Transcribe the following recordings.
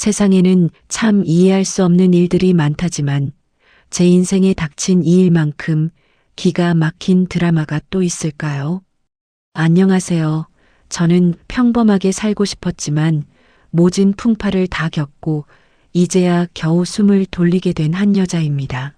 세상에는 참 이해할 수 없는 일들이 많다지만 제 인생에 닥친 이 일만큼 기가 막힌 드라마가 또 있을까요? 안녕하세요. 저는 평범하게 살고 싶었지만 모진 풍파를 다 겪고 이제야 겨우 숨을 돌리게 된 한 여자입니다.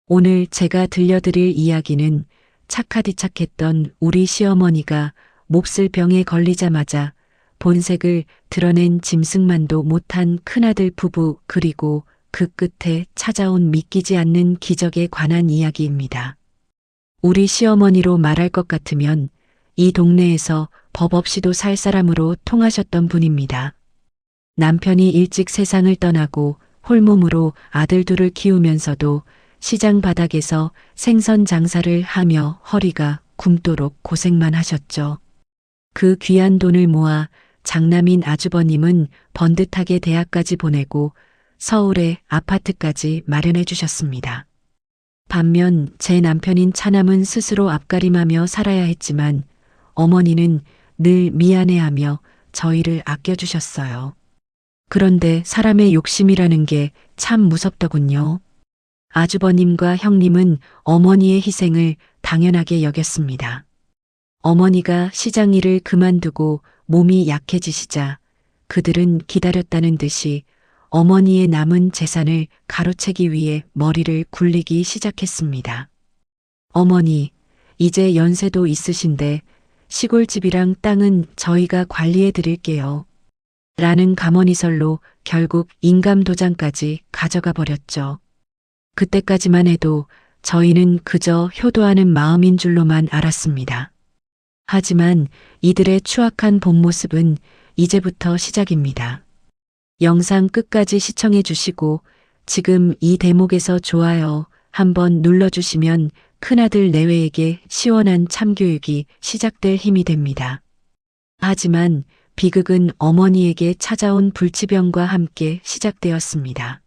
오늘 제가 들려드릴 이야기는 착하디 착했던 우리 시어머니가 몹쓸 병에 걸리자마자 본색을 드러낸 짐승만도 못한 큰아들 부부 그리고 그 끝에 찾아온 믿기지 않는 기적에 관한 이야기입니다. 우리 시어머니로 말할 것 같으면 이 동네에서 법 없이도 살 사람으로 통하셨던 분입니다. 남편이 일찍 세상을 떠나고 홀몸으로 아들 둘을 키우면서도 시장 바닥에서 생선 장사를 하며 허리가 굼도록 고생만 하셨죠. 그 귀한 돈을 모아 장남인 아주버님은 번듯하게 대학까지 보내고 서울에 아파트까지 마련해 주셨습니다. 반면 제 남편인 차남은 스스로 앞가림하며 살아야 했지만 어머니는 늘 미안해하며 저희를 아껴주셨어요. 그런데 사람의 욕심이라는 게 참 무섭더군요. 아주버님과 형님은 어머니의 희생을 당연하게 여겼습니다. 어머니가 시장 일을 그만두고 몸이 약해지시자 그들은 기다렸다는 듯이 어머니의 남은 재산을 가로채기 위해 머리를 굴리기 시작했습니다. 어머니, 이제 연세도 있으신데 시골집이랑 땅은 저희가 관리해 드릴게요. 라는 감언이설로 결국 인감도장까지 가져가 버렸죠. 그때까지만 해도 저희는 그저 효도하는 마음인 줄로만 알았습니다. 하지만 이들의 추악한 본 모습은 이제부터 시작입니다. 영상 끝까지 시청해 주시고 지금 이 대목에서 좋아요 한번 눌러주시면 큰아들 내외에게 시원한 참교육이 시작될 힘이 됩니다. 하지만 비극은 어머니에게 찾아온 불치병과 함께 시작되었습니다.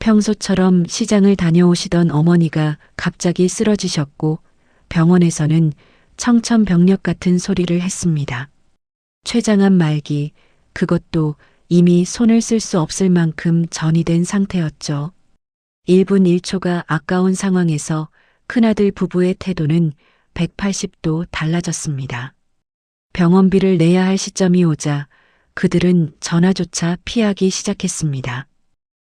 평소처럼 시장을 다녀오시던 어머니가 갑자기 쓰러지셨고 병원에서는 청천벽력 같은 소리를 했습니다. 췌장암 말기, 그것도 이미 손을 쓸 수 없을 만큼 전이 된 상태였죠. 1분 1초가 아까운 상황에서 큰아들 부부의 태도는 180도 달라졌습니다. 병원비를 내야 할 시점이 오자 그들은 전화조차 피하기 시작했습니다.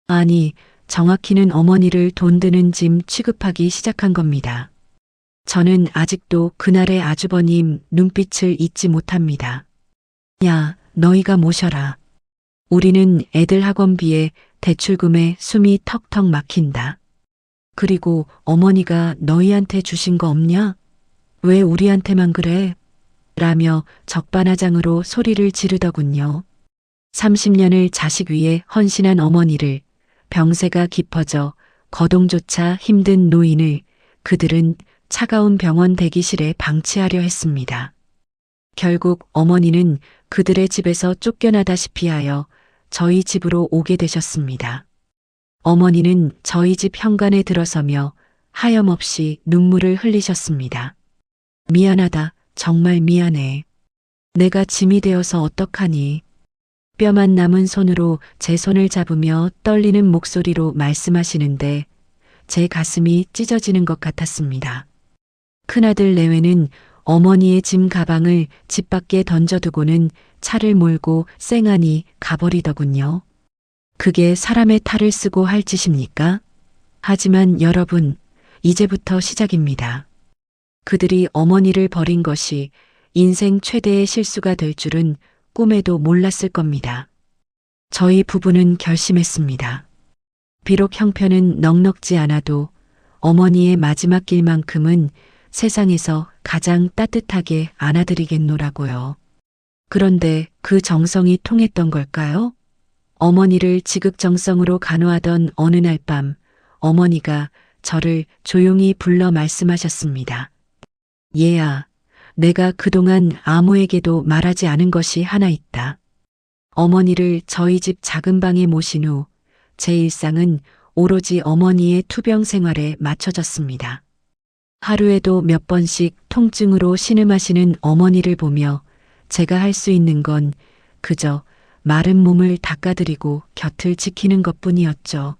아니, 정확히는 어머니를 돈 드는 짐 취급하기 시작한 겁니다. 저는 아직도 그날의 아주버님 눈빛을 잊지 못합니다. 야, 너희가 모셔라. 우리는 애들 학원비에 대출금에 숨이 턱턱 막힌다. 그리고 어머니가 너희한테 주신 거 없냐? 왜 우리한테만 그래? 라며 적반하장으로 소리를 지르더군요. 30년을 자식 위에 헌신한 어머니를, 병세가 깊어져 거동조차 힘든 노인을 그들은 차가운 병원 대기실에 방치하려 했습니다. 결국 어머니는 그들의 집에서 쫓겨나다시피 하여 저희 집으로 오게 되셨습니다. 어머니는 저희 집 현관에 들어서며 하염없이 눈물을 흘리셨습니다. 미안하다, 정말 미안해. 내가 짐이 되어서 어떡하니. 뼈만 남은 손으로 제 손을 잡으며 떨리는 목소리로 말씀하시는데 제 가슴이 찢어지는 것 같았습니다. 큰아들 내외는 어머니의 짐 가방을 집 밖에 던져두고는 차를 몰고 쌩하니 가버리더군요. 그게 사람의 탈을 쓰고 할 짓입니까? 하지만 여러분, 이제부터 시작입니다. 그들이 어머니를 버린 것이 인생 최대의 실수가 될 줄은 꿈에도 몰랐을 겁니다. 저희 부부는 결심했습니다. 비록 형편은 넉넉지 않아도 어머니의 마지막 길만큼은 세상에서 가장 따뜻하게 안아드리겠노라고요. 그런데 그 정성이 통했던 걸까요? 어머니를 지극정성으로 간호하던 어느 날 밤 어머니가 저를 조용히 불러 말씀하셨습니다. 얘야, 내가 그동안 아무에게도 말하지 않은 것이 하나 있다. 어머니를 저희 집 작은 방에 모신 후 제 일상은 오로지 어머니의 투병 생활에 맞춰졌습니다. 하루에도 몇 번씩 통증으로 신음하시는 어머니를 보며 제가 할 수 있는 건 그저 마른 몸을 닦아드리고 곁을 지키는 것뿐이었죠.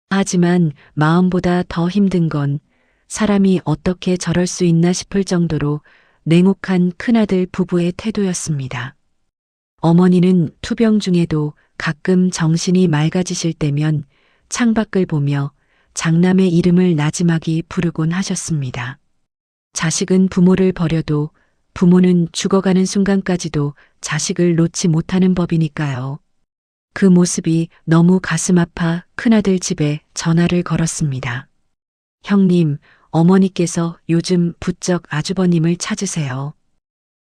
하지만 마음보다 더 힘든 건 사람이 어떻게 저럴 수 있나 싶을 정도로 냉혹한 큰아들 부부의 태도였습니다. 어머니는 투병 중에도 가끔 정신이 맑아지실 때면 창밖을 보며 장남의 이름을 나지막이 부르곤 하셨습니다. 자식은 부모를 버려도 부모는 죽어가는 순간까지도 자식을 놓지 못하는 법이니까요. 그 모습이 너무 가슴 아파 큰아들 집에 전화를 걸었습니다. 형님, 어머니께서 요즘 부쩍 아주버님을 찾으세요.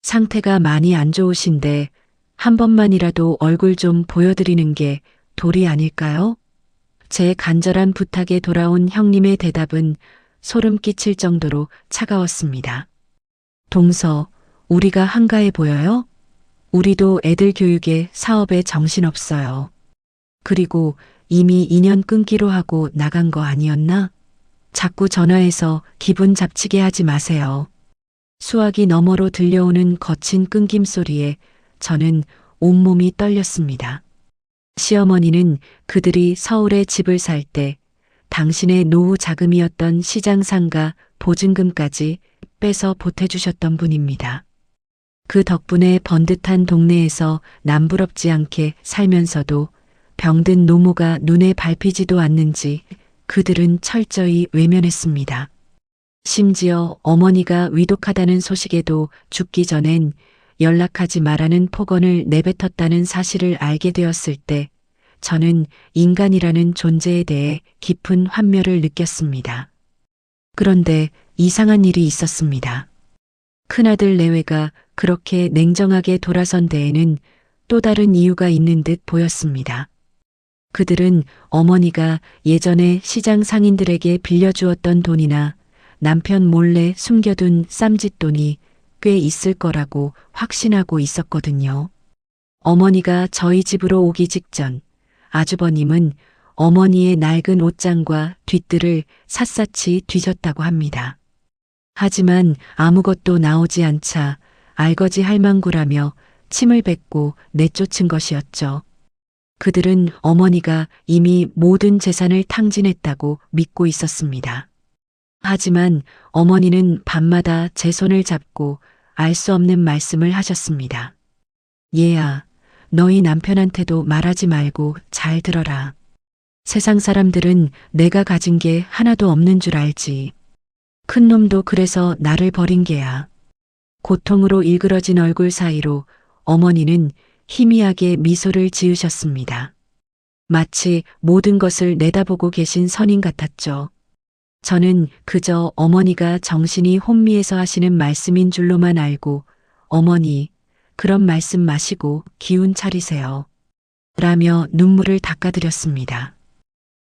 상태가 많이 안 좋으신데 한 번만이라도 얼굴 좀 보여드리는 게 도리 아닐까요? 제 간절한 부탁에 돌아온 형님의 대답은 소름 끼칠 정도로 차가웠습니다. 동서, 우리가 한가해 보여요? 우리도 애들 교육에 사업에 정신없어요. 그리고 이미 인연 끊기로 하고 나간 거 아니었나? 자꾸 전화해서 기분 잡치게 하지 마세요. 수화기 너머로 들려오는 거친 끊김 소리에 저는 온몸이 떨렸습니다. 시어머니는 그들이 서울에 집을 살 때 당신의 노후 자금이었던 시장상가 보증금까지 빼서 보태주셨던 분입니다. 그 덕분에 번듯한 동네에서 남부럽지 않게 살면서도 병든 노모가 눈에 밟히지도 않는지 그들은 철저히 외면했습니다. 심지어 어머니가 위독하다는 소식에도 죽기 전엔 연락하지 말라는 폭언을 내뱉었다는 사실을 알게 되었을 때 저는 인간이라는 존재에 대해 깊은 환멸을 느꼈습니다. 그런데 이상한 일이 있었습니다. 큰아들 내외가 그렇게 냉정하게 돌아선 데에는 또 다른 이유가 있는 듯 보였습니다. 그들은 어머니가 예전에 시장 상인들에게 빌려주었던 돈이나 남편 몰래 숨겨둔 쌈짓돈이 꽤 있을 거라고 확신하고 있었거든요. 어머니가 저희 집으로 오기 직전 아주버님은 어머니의 낡은 옷장과 뒷뜰을 샅샅이 뒤졌다고 합니다. 하지만 아무것도 나오지 않자 알거지 할망구라며 침을 뱉고 내쫓은 것이었죠. 그들은 어머니가 이미 모든 재산을 탕진했다고 믿고 있었습니다. 하지만 어머니는 밤마다 제 손을 잡고 알 수 없는 말씀을 하셨습니다. 얘야, 너희 남편한테도 말하지 말고 잘 들어라. 세상 사람들은 내가 가진 게 하나도 없는 줄 알지. 큰 놈도 그래서 나를 버린 게야. 고통으로 일그러진 얼굴 사이로 어머니는 희미하게 미소를 지으셨습니다. 마치 모든 것을 내다보고 계신 선인 같았죠. 저는 그저 어머니가 정신이 혼미해서 하시는 말씀인 줄로만 알고 어머니, 그런 말씀 마시고 기운 차리세요. 라며 눈물을 닦아드렸습니다.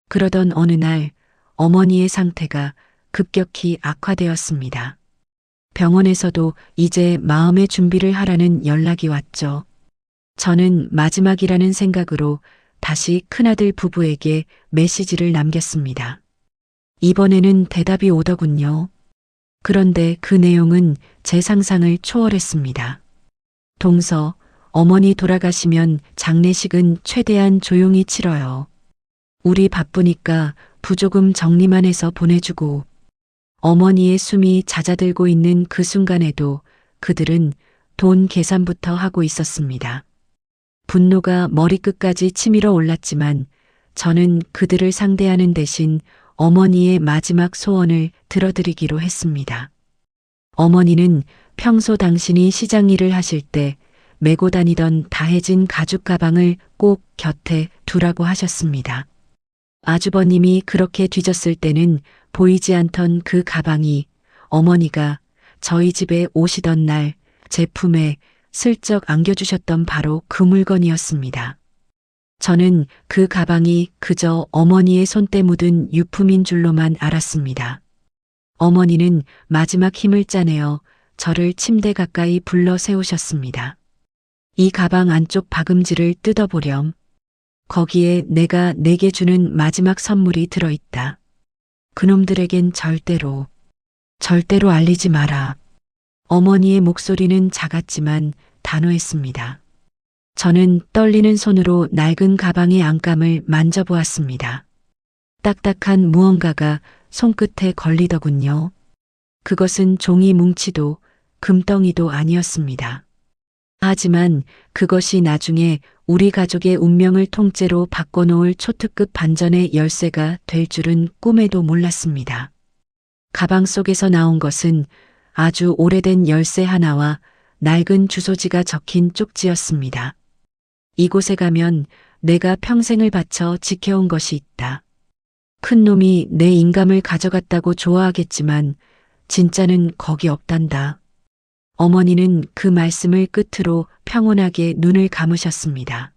그러던 어느 날 어머니의 상태가 급격히 악화되었습니다. 병원에서도 이제 마음의 준비를 하라는 연락이 왔죠. 저는 마지막이라는 생각으로 다시 큰아들 부부에게 메시지를 남겼습니다. 이번에는 대답이 오더군요. 그런데 그 내용은 제 상상을 초월했습니다. 동서, 어머니 돌아가시면 장례식은 최대한 조용히 치러요. 우리 바쁘니까 부조금 정리만 해서 보내주고. 어머니의 숨이 잦아들고 있는 그 순간에도 그들은 돈 계산부터 하고 있었습니다. 분노가 머리끝까지 치밀어 올랐지만 저는 그들을 상대하는 대신 어머니의 마지막 소원을 들어드리기로 했습니다. 어머니는 평소 당신이 시장 일을 하실 때 메고 다니던 다해진 가죽 가방을 꼭 곁에 두라고 하셨습니다. 아주버님이 그렇게 뒤졌을 때는 보이지 않던 그 가방이 어머니가 저희 집에 오시던 날 제 품에 슬쩍 안겨주셨던 바로 그 물건이었습니다. 저는 그 가방이 그저 어머니의 손때 묻은 유품인 줄로만 알았습니다. 어머니는 마지막 힘을 짜내어 저를 침대 가까이 불러 세우셨습니다. 이 가방 안쪽 박음질을 뜯어보렴. 거기에 내가 내게 주는 마지막 선물이 들어있다. 그놈들에겐 절대로 알리지 마라. 어머니의 목소리는 작았지만 단호했습니다. 저는 떨리는 손으로 낡은 가방의 안감을 만져보았습니다. 딱딱한 무언가가 손끝에 걸리더군요. 그것은 종이 뭉치도 금덩이도 아니었습니다. 하지만 그것이 나중에 우리 가족의 운명을 통째로 바꿔놓을 초특급 반전의 열쇠가 될 줄은 꿈에도 몰랐습니다. 가방 속에서 나온 것은 아주 오래된 열쇠 하나와 낡은 주소지가 적힌 쪽지였습니다. 이곳에 가면 내가 평생을 바쳐 지켜온 것이 있다. 큰 놈이 내 인감을 가져갔다고 좋아하겠지만 진짜는 거기 없단다. 어머니는 그 말씀을 끝으로 평온하게 눈을 감으셨습니다.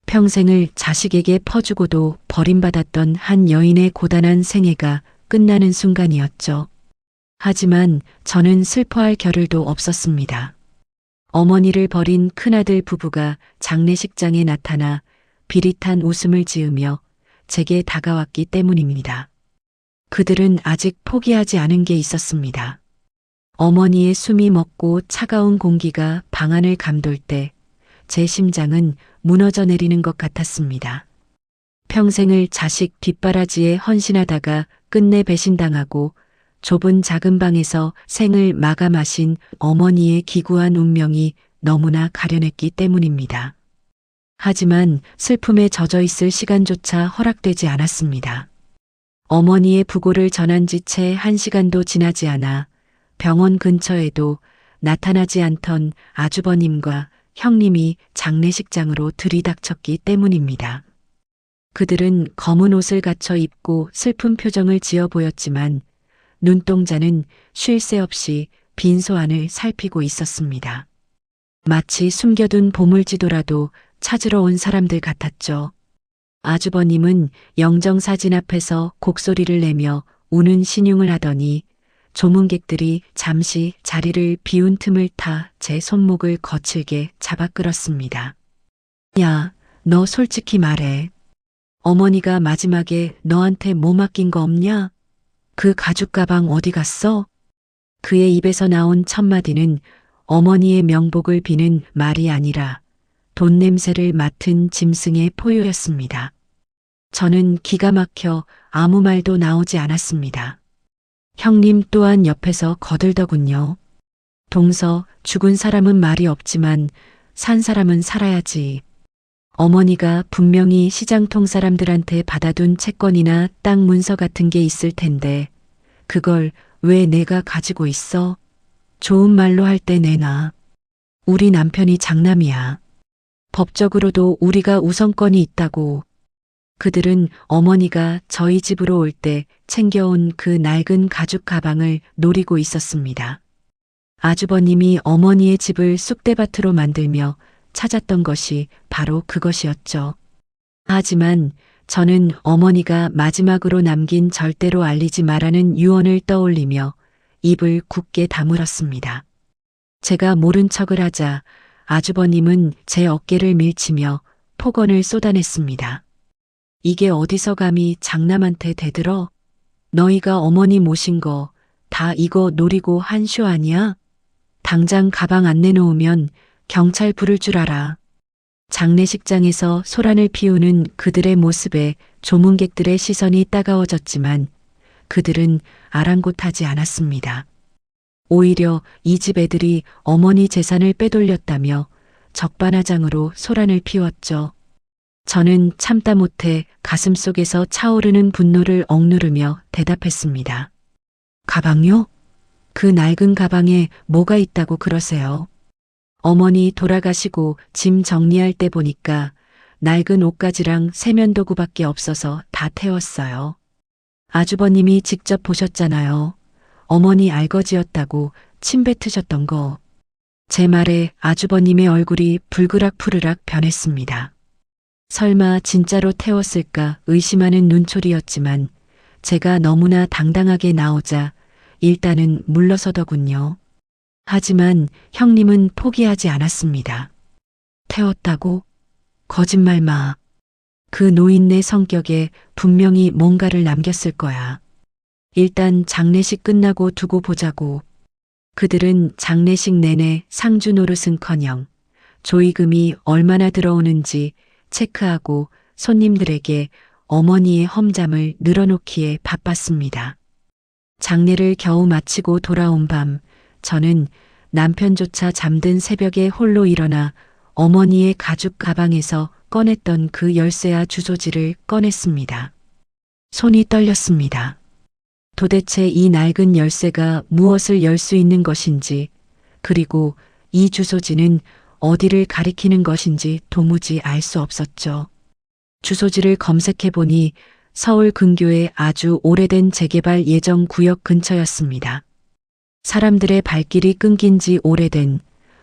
평생을 자식에게 퍼주고도 버림받았던 한 여인의 고단한 생애가 끝나는 순간이었죠. 하지만 저는 슬퍼할 겨를도 없었습니다. 어머니를 버린 큰아들 부부가 장례식장에 나타나 비릿한 웃음을 지으며 제게 다가왔기 때문입니다. 그들은 아직 포기하지 않은 게 있었습니다. 어머니의 숨이 멎고 차가운 공기가 방안을 감돌 때 제 심장은 무너져 내리는 것 같았습니다. 평생을 자식 뒷바라지에 헌신하다가 끝내 배신당하고 좁은 작은 방에서 생을 마감하신 어머니의 기구한 운명이 너무나 가련했기 때문입니다. 하지만 슬픔에 젖어 있을 시간조차 허락되지 않았습니다. 어머니의 부고를 전한 지 채 1시간도 지나지 않아 병원 근처에도 나타나지 않던 아주버님과 형님이 장례식장으로 들이닥쳤기 때문입니다. 그들은 검은 옷을 갖춰 입고 슬픈 표정을 지어 보였지만 눈동자는 쉴 새 없이 빈소 안을 살피고 있었습니다. 마치 숨겨둔 보물지도라도 찾으러 온 사람들 같았죠. 아주버님은 영정사진 앞에서 곡소리를 내며 우는 신용을 하더니 조문객들이 잠시 자리를 비운 틈을 타 제 손목을 거칠게 잡아 끌었습니다. 야, 너 솔직히 말해. 어머니가 마지막에 너한테 뭐 맡긴 거 없냐? 그 가죽 가방 어디 갔어? 그의 입에서 나온 첫마디는 어머니의 명복을 비는 말이 아니라 돈 냄새를 맡은 짐승의 포효였습니다. 저는 기가 막혀 아무 말도 나오지 않았습니다. 형님 또한 옆에서 거들더군요. 동서, 죽은 사람은 말이 없지만 산 사람은 살아야지. 어머니가 분명히 시장통 사람들한테 받아둔 채권이나 땅 문서 같은 게 있을 텐데 그걸 왜 내가 가지고 있어? 좋은 말로 할 때 내놔. 우리 남편이 장남이야. 법적으로도 우리가 우선권이 있다고. 그들은 어머니가 저희 집으로 올 때 챙겨온 그 낡은 가죽 가방을 노리고 있었습니다. 아주버님이 어머니의 집을 쑥대밭으로 만들며 찾았던 것이 바로 그것이었죠. 하지만 저는 어머니가 마지막으로 남긴 절대로 알리지 말라는 유언을 떠올리며 입을 굳게 다물었습니다. 제가 모른 척을 하자 아주버님은 제 어깨를 밀치며 폭언을 쏟아냈습니다. 이게 어디서 감히 장남한테 대들어? 너희가 어머니 모신 거 다 이거 노리고 한 쇼 아니야? 당장 가방 안 내놓으면 경찰 부를 줄 알아. 장례식장에서 소란을 피우는 그들의 모습에 조문객들의 시선이 따가워졌지만 그들은 아랑곳하지 않았습니다. 오히려 이 집 애들이 어머니 재산을 빼돌렸다며 적반하장으로 소란을 피웠죠. 저는 참다 못해 가슴속에서 차오르는 분노를 억누르며 대답했습니다. 가방요? 그 낡은 가방에 뭐가 있다고 그러세요? 어머니 돌아가시고 짐 정리할 때 보니까 낡은 옷가지랑 세면도구밖에 없어서 다 태웠어요. 아주버님이 직접 보셨잖아요. 어머니 알거지였다고 침 뱉으셨던 거. 제 말에 아주버님의 얼굴이 불그락푸르락 변했습니다. 설마 진짜로 태웠을까 의심하는 눈초리였지만 제가 너무나 당당하게 나오자 일단은 물러서더군요. 하지만 형님은 포기하지 않았습니다. 태웠다고? 거짓말 마. 그 노인네 성격에 분명히 뭔가를 남겼을 거야. 일단 장례식 끝나고 두고 보자고. 그들은 장례식 내내 상주 노릇은커녕 조의금이 얼마나 들어오는지 체크하고 손님들에게 어머니의 험담을 늘어놓기에 바빴습니다. 장례를 겨우 마치고 돌아온 밤, 저는 남편조차 잠든 새벽에 홀로 일어나 어머니의 가죽 가방에서 꺼냈던 그 열쇠와 주소지를 꺼냈습니다. 손이 떨렸습니다. 도대체 이 낡은 열쇠가 무엇을 열 수 있는 것인지, 그리고 이 주소지는 어디를 가리키는 것인지 도무지 알 수 없었죠. 주소지를 검색해 보니 서울 근교의 아주 오래된 재개발 예정 구역 근처였습니다. 사람들의 발길이 끊긴 지 오래된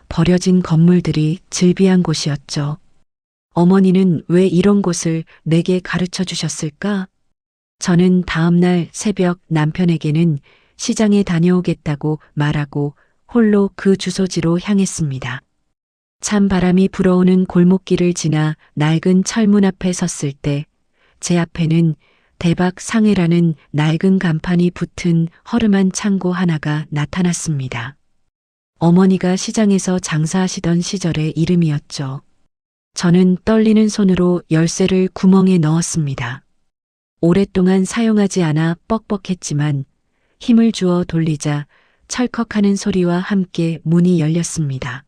버려진 건물들이 즐비한 곳이었죠. 어머니는 왜 이런 곳을 내게 가르쳐 주셨을까? 저는 다음날 새벽 남편에게는 시장에 다녀오겠다고 말하고 홀로 그 주소지로 향했습니다. 찬 바람이 불어오는 골목길을 지나 낡은 철문 앞에 섰을 때 제 앞에는 대박 상해라는 낡은 간판이 붙은 허름한 창고 하나가 나타났습니다. 어머니가 시장에서 장사하시던 시절의 이름이었죠. 저는 떨리는 손으로 열쇠를 구멍에 넣었습니다. 오랫동안 사용하지 않아 뻑뻑했지만 힘을 주어 돌리자 철컥하는 소리와 함께 문이 열렸습니다.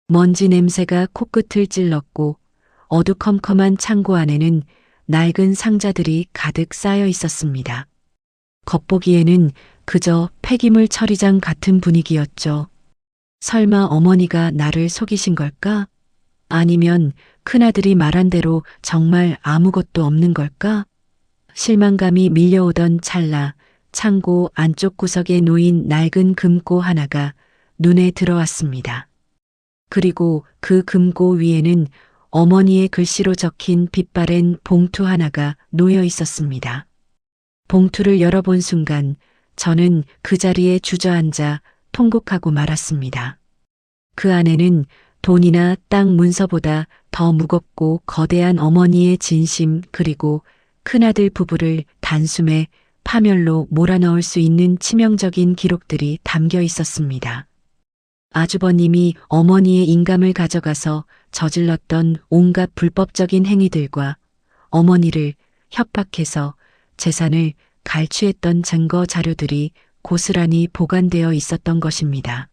먼지 냄새가 코끝을 찔렀고 어두컴컴한 창고 안에는 낡은 상자들이 가득 쌓여 있었습니다. 겉보기에는 그저 폐기물 처리장 같은 분위기였죠. 설마 어머니가 나를 속이신 걸까? 아니면 큰아들이 말한 대로 정말 아무것도 없는 걸까? 실망감이 밀려오던 찰나 창고 안쪽 구석에 놓인 낡은 금고 하나가 눈에 들어왔습니다. 그리고 그 금고 위에는 어머니의 글씨로 적힌 빛바랜 봉투 하나가 놓여 있었습니다. 봉투를 열어본 순간 저는 그 자리에 주저앉아 통곡하고 말았습니다. 그 안에는 돈이나 땅 문서보다 더 무겁고 거대한 어머니의 진심 그리고 큰아들 부부를 단숨에 파멸로 몰아넣을 수 있는 치명적인 기록들이 담겨 있었습니다. 아주버님이 어머니의 인감을 가져가서 저질렀던 온갖 불법적인 행위들과 어머니를 협박해서 재산을 갈취했던 증거 자료들이 고스란히 보관되어 있었던 것입니다.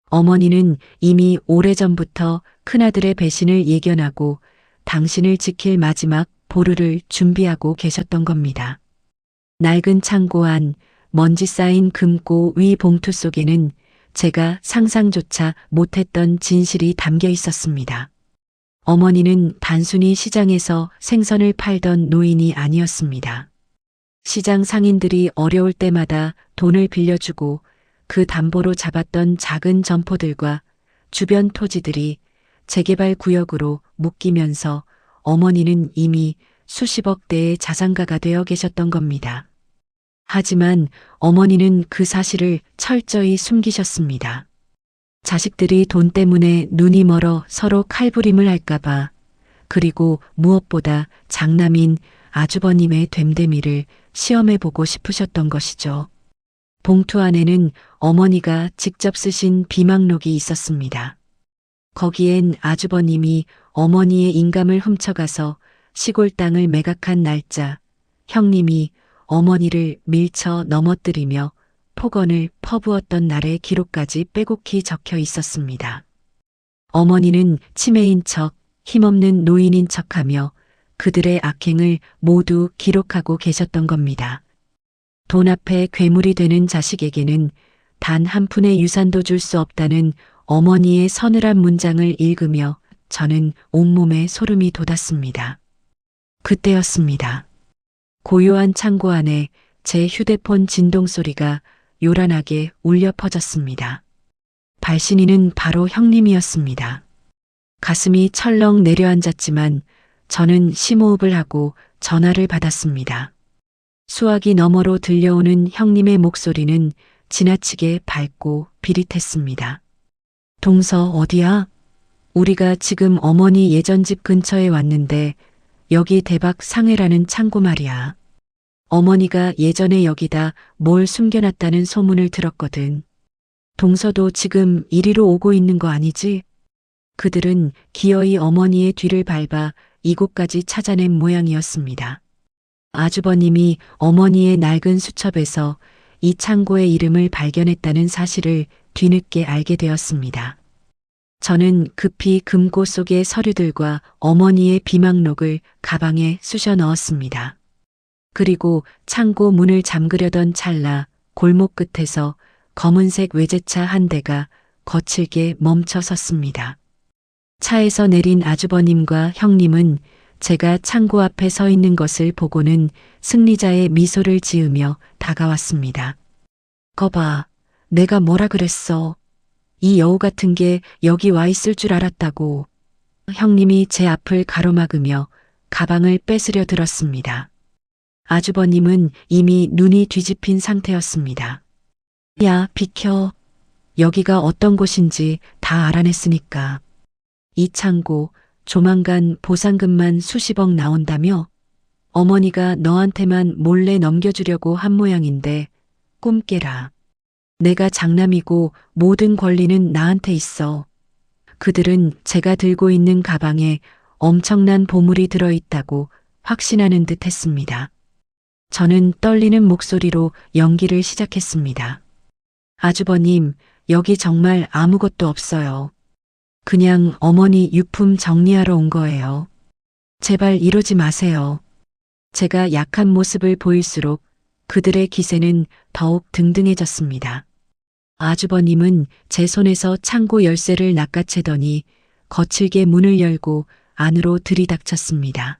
어머니는 이미 오래전부터 큰아들의 배신을 예견하고 당신을 지킬 마지막 보루를 준비하고 계셨던 겁니다. 낡은 창고 안 먼지 쌓인 금고 위 봉투 속에는 제가 상상조차 못했던 진실이 담겨 있었습니다. 어머니는 단순히 시장에서 생선을 팔던 노인이 아니었습니다. 시장 상인들이 어려울 때마다 돈을 빌려주고 그 담보로 잡았던 작은 점포들과 주변 토지들이 재개발 구역으로 묶이면서 어머니는 이미 수십억 대의 자산가가 되어 계셨던 겁니다. 하지만 어머니는 그 사실을 철저히 숨기셨습니다. 자식들이 돈 때문에 눈이 멀어 서로 칼부림을 할까봐, 그리고 무엇보다 장남인 아주버님의 됨됨이를 시험해보고 싶으셨던 것이죠. 봉투 안에는 어머니가 직접 쓰신 비망록이 있었습니다. 거기엔 아주버님이 어머니의 인감을 훔쳐가서 시골 땅을 매각한 날짜, 형님이 어머니를 밀쳐 넘어뜨리며 폭언을 퍼부었던 날의 기록까지 빼곡히 적혀 있었습니다. 어머니는 치매인 척, 힘없는 노인인 척하며 그들의 악행을 모두 기록하고 계셨던 겁니다. 돈 앞에 괴물이 되는 자식에게는 단 한 푼의 유산도 줄 수 없다는 어머니의 서늘한 문장을 읽으며 저는 온몸에 소름이 돋았습니다. 그때였습니다. 고요한 창고 안에 제 휴대폰 진동 소리가 요란하게 울려 퍼졌습니다. 발신인은 바로 형님이었습니다. 가슴이 철렁 내려앉았지만 저는 심호흡을 하고 전화를 받았습니다. 수화기 너머로 들려오는 형님의 목소리는 지나치게 밝고 비릿했습니다. 동서 어디야? 우리가 지금 어머니 예전 집 근처에 왔는데 여기 대박 상해라는 창고 말이야. 어머니가 예전에 여기다 뭘 숨겨놨다는 소문을 들었거든. 동서도 지금 이리로 오고 있는 거 아니지? 그들은 기어이 어머니의 뒤를 밟아 이곳까지 찾아낸 모양이었습니다. 아주버님이 어머니의 낡은 수첩에서 이 창고의 이름을 발견했다는 사실을 뒤늦게 알게 되었습니다. 저는 급히 금고 속의 서류들과 어머니의 비망록을 가방에 쑤셔 넣었습니다. 그리고 창고 문을 잠그려던 찰나 골목 끝에서 검은색 외제차 한 대가 거칠게 멈춰 섰습니다. 차에서 내린 아주버님과 형님은 제가 창고 앞에 서 있는 것을 보고는 승리자의 미소를 지으며 다가왔습니다. 거봐, 내가 뭐라 그랬어. 이 여우 같은 게 여기 와 있을 줄 알았다고. 형님이 제 앞을 가로막으며 가방을 뺏으려 들었습니다. 아주버님은 이미 눈이 뒤집힌 상태였습니다. 야, 비켜. 여기가 어떤 곳인지 다 알아냈으니까. 이 창고 조만간 보상금만 수십억 나온다며? 어머니가 너한테만 몰래 넘겨주려고 한 모양인데 꿈 깨라. 내가 장남이고 모든 권리는 나한테 있어. 그들은 제가 들고 있는 가방에 엄청난 보물이 들어있다고 확신하는 듯 했습니다. 저는 떨리는 목소리로 연기를 시작했습니다. 아주버님, 여기 정말 아무것도 없어요. 그냥 어머니 유품 정리하러 온 거예요. 제발 이러지 마세요. 제가 약한 모습을 보일수록 그들의 기세는 더욱 등등해졌습니다. 아주버님은 제 손에서 창고 열쇠를 낚아채더니 거칠게 문을 열고 안으로 들이닥쳤습니다.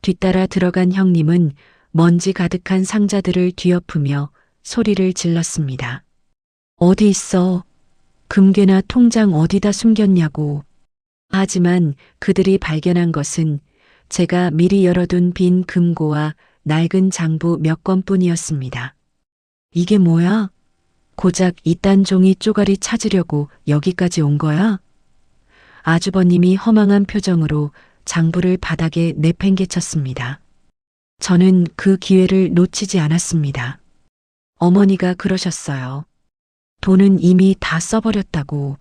뒤따라 들어간 형님은 먼지 가득한 상자들을 뒤엎으며 소리를 질렀습니다. 어디 있어? 금괴나 통장 어디다 숨겼냐고. 하지만 그들이 발견한 것은 제가 미리 열어둔 빈 금고와 낡은 장부 몇 건뿐이었습니다. 이게 뭐야? 고작 이딴 종이 쪼가리 찾으려고 여기까지 온 거야? 아주버님이 허망한 표정으로 장부를 바닥에 내팽개쳤습니다. 저는 그 기회를 놓치지 않았습니다. 어머니가 그러셨어요. 돈은 이미 다 써버렸다고.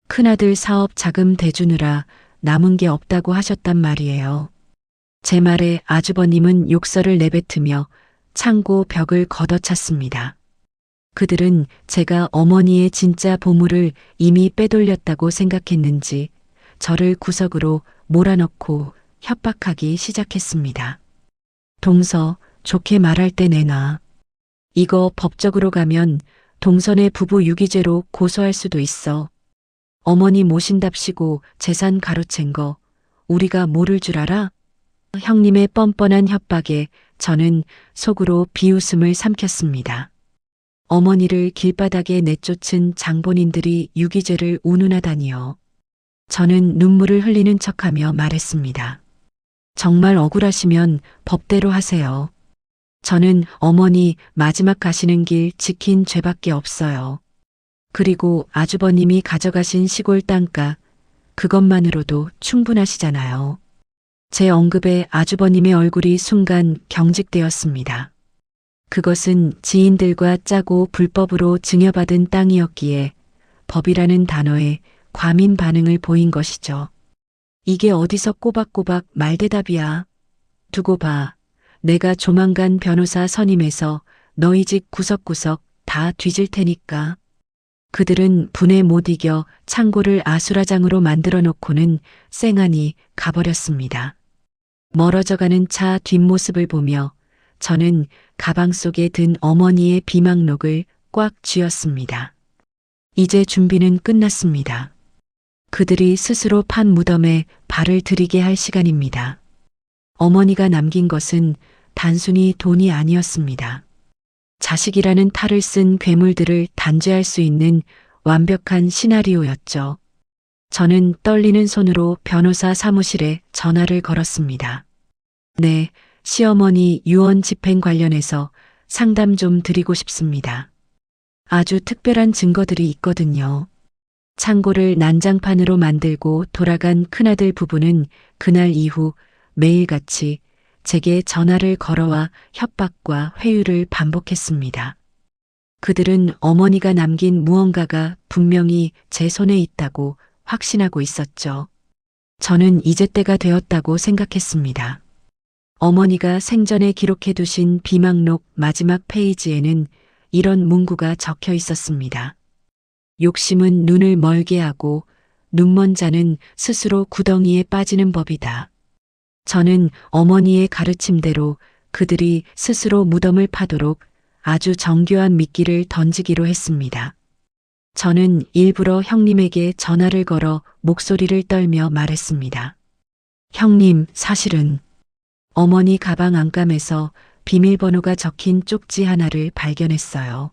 큰아들 사업 자금 대주느라 남은 게 없다고 하셨단 말이에요. 제 말에 아주버님은 욕설을 내뱉으며 창고 벽을 걷어찼습니다. 그들은 제가 어머니의 진짜 보물을 이미 빼돌렸다고 생각했는지 저를 구석으로 몰아넣고 협박하기 시작했습니다. 동서, 좋게 말할 때 내놔. 이거 법적으로 가면 동선의 부부 유기죄로 고소할 수도 있어. 어머니 모신답시고 재산 가로챈 거 우리가 모를 줄 알아? 형님의 뻔뻔한 협박에 저는 속으로 비웃음을 삼켰습니다. 어머니를 길바닥에 내쫓은 장본인들이 유기죄를 운운하다니요. 저는 눈물을 흘리는 척하며 말했습니다. 정말 억울하시면 법대로 하세요. 저는 어머니 마지막 가시는 길 지킨 죄밖에 없어요. 그리고 아주버님이 가져가신 시골 땅값, 그것만으로도 충분하시잖아요. 제 언급에 아주버님의 얼굴이 순간 경직되었습니다. 그것은 지인들과 짜고 불법으로 증여받은 땅이었기에 법이라는 단어에 과민 반응을 보인 것이죠. 이게 어디서 꼬박꼬박 말대답이야. 두고 봐. 내가 조만간 변호사 선임해서 너희 집 구석구석 다 뒤질 테니까. 그들은 분에 못 이겨 창고를 아수라장으로 만들어 놓고는 쌩하니 가버렸습니다. 멀어져가는 차 뒷모습을 보며 저는 가방 속에 든 어머니의 비망록을 꽉 쥐었습니다. 이제 준비는 끝났습니다. 그들이 스스로 판 무덤에 발을 들이게 할 시간입니다. 어머니가 남긴 것은 단순히 돈이 아니었습니다. 자식이라는 탈을 쓴 괴물들을 단죄할 수 있는 완벽한 시나리오였죠. 저는 떨리는 손으로 변호사 사무실에 전화를 걸었습니다. 네, 시어머니 유언 집행 관련해서 상담 좀 드리고 싶습니다. 아주 특별한 증거들이 있거든요. 창고를 난장판으로 만들고 돌아간 큰아들 부부는 그날 이후 매일같이 제게 전화를 걸어와 협박과 회유를 반복했습니다. 그들은 어머니가 남긴 무언가가 분명히 제 손에 있다고 확신하고 있었죠. 저는 이제 때가 되었다고 생각했습니다. 어머니가 생전에 기록해 두신 비망록 마지막 페이지에는 이런 문구가 적혀 있었습니다. 욕심은 눈을 멀게 하고 눈먼 자는 스스로 구덩이에 빠지는 법이다. 저는 어머니의 가르침대로 그들이 스스로 무덤을 파도록 아주 정교한 미끼를 던지기로 했습니다. 저는 일부러 형님에게 전화를 걸어 목소리를 떨며 말했습니다. 형님, 사실은 어머니 가방 안감에서 비밀번호가 적힌 쪽지 하나를 발견했어요.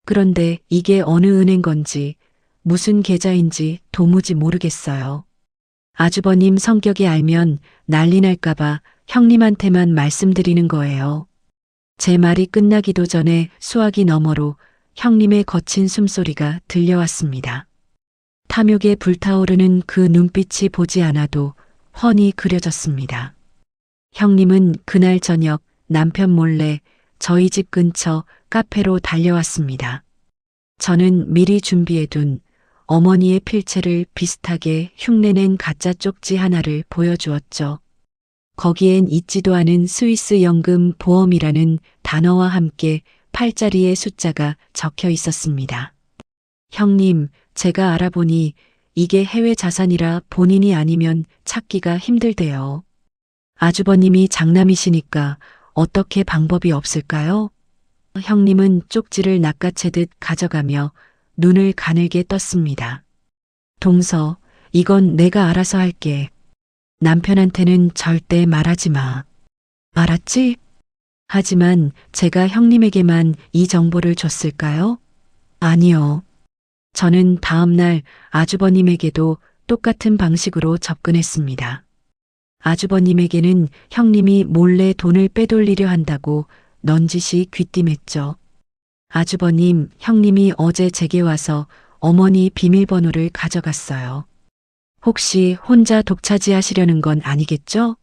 그런데 이게 어느 은행 건지 무슨 계좌인지 도무지 모르겠어요. 아주버님 성격이 알면 난리 날까봐 형님한테만 말씀드리는 거예요. 제 말이 끝나기도 전에 수화기 너머로 형님의 거친 숨소리가 들려왔습니다. 탐욕에 불타오르는 그 눈빛이 보지 않아도 훤히 그려졌습니다. 형님은 그날 저녁 남편 몰래 저희 집 근처 카페로 달려왔습니다. 저는 미리 준비해둔 어머니의 필체를 비슷하게 흉내낸 가짜 쪽지 하나를 보여주었죠. 거기엔 잊지도 않은 스위스 연금 보험이라는 단어와 함께 8자리의 숫자가 적혀 있었습니다. 형님, 제가 알아보니 이게 해외 자산이라 본인이 아니면 찾기가 힘들대요. 아주버님이 장남이시니까 어떻게 방법이 없을까요? 형님은 쪽지를 낚아채듯 가져가며 눈을 가늘게 떴습니다. 동서, 이건 내가 알아서 할게. 남편한테는 절대 말하지 마. 알았지? 하지만 제가 형님에게만 이 정보를 줬을까요? 아니요. 저는 다음 날 아주버님에게도 똑같은 방식으로 접근했습니다. 아주버님에게는 형님이 몰래 돈을 빼돌리려 한다고 넌지시 귀띔했죠. 아주버님, 형님이 어제 제게 와서 어머니 비밀번호를 가져갔어요. 혹시 혼자 독차지하시려는 건 아니겠죠?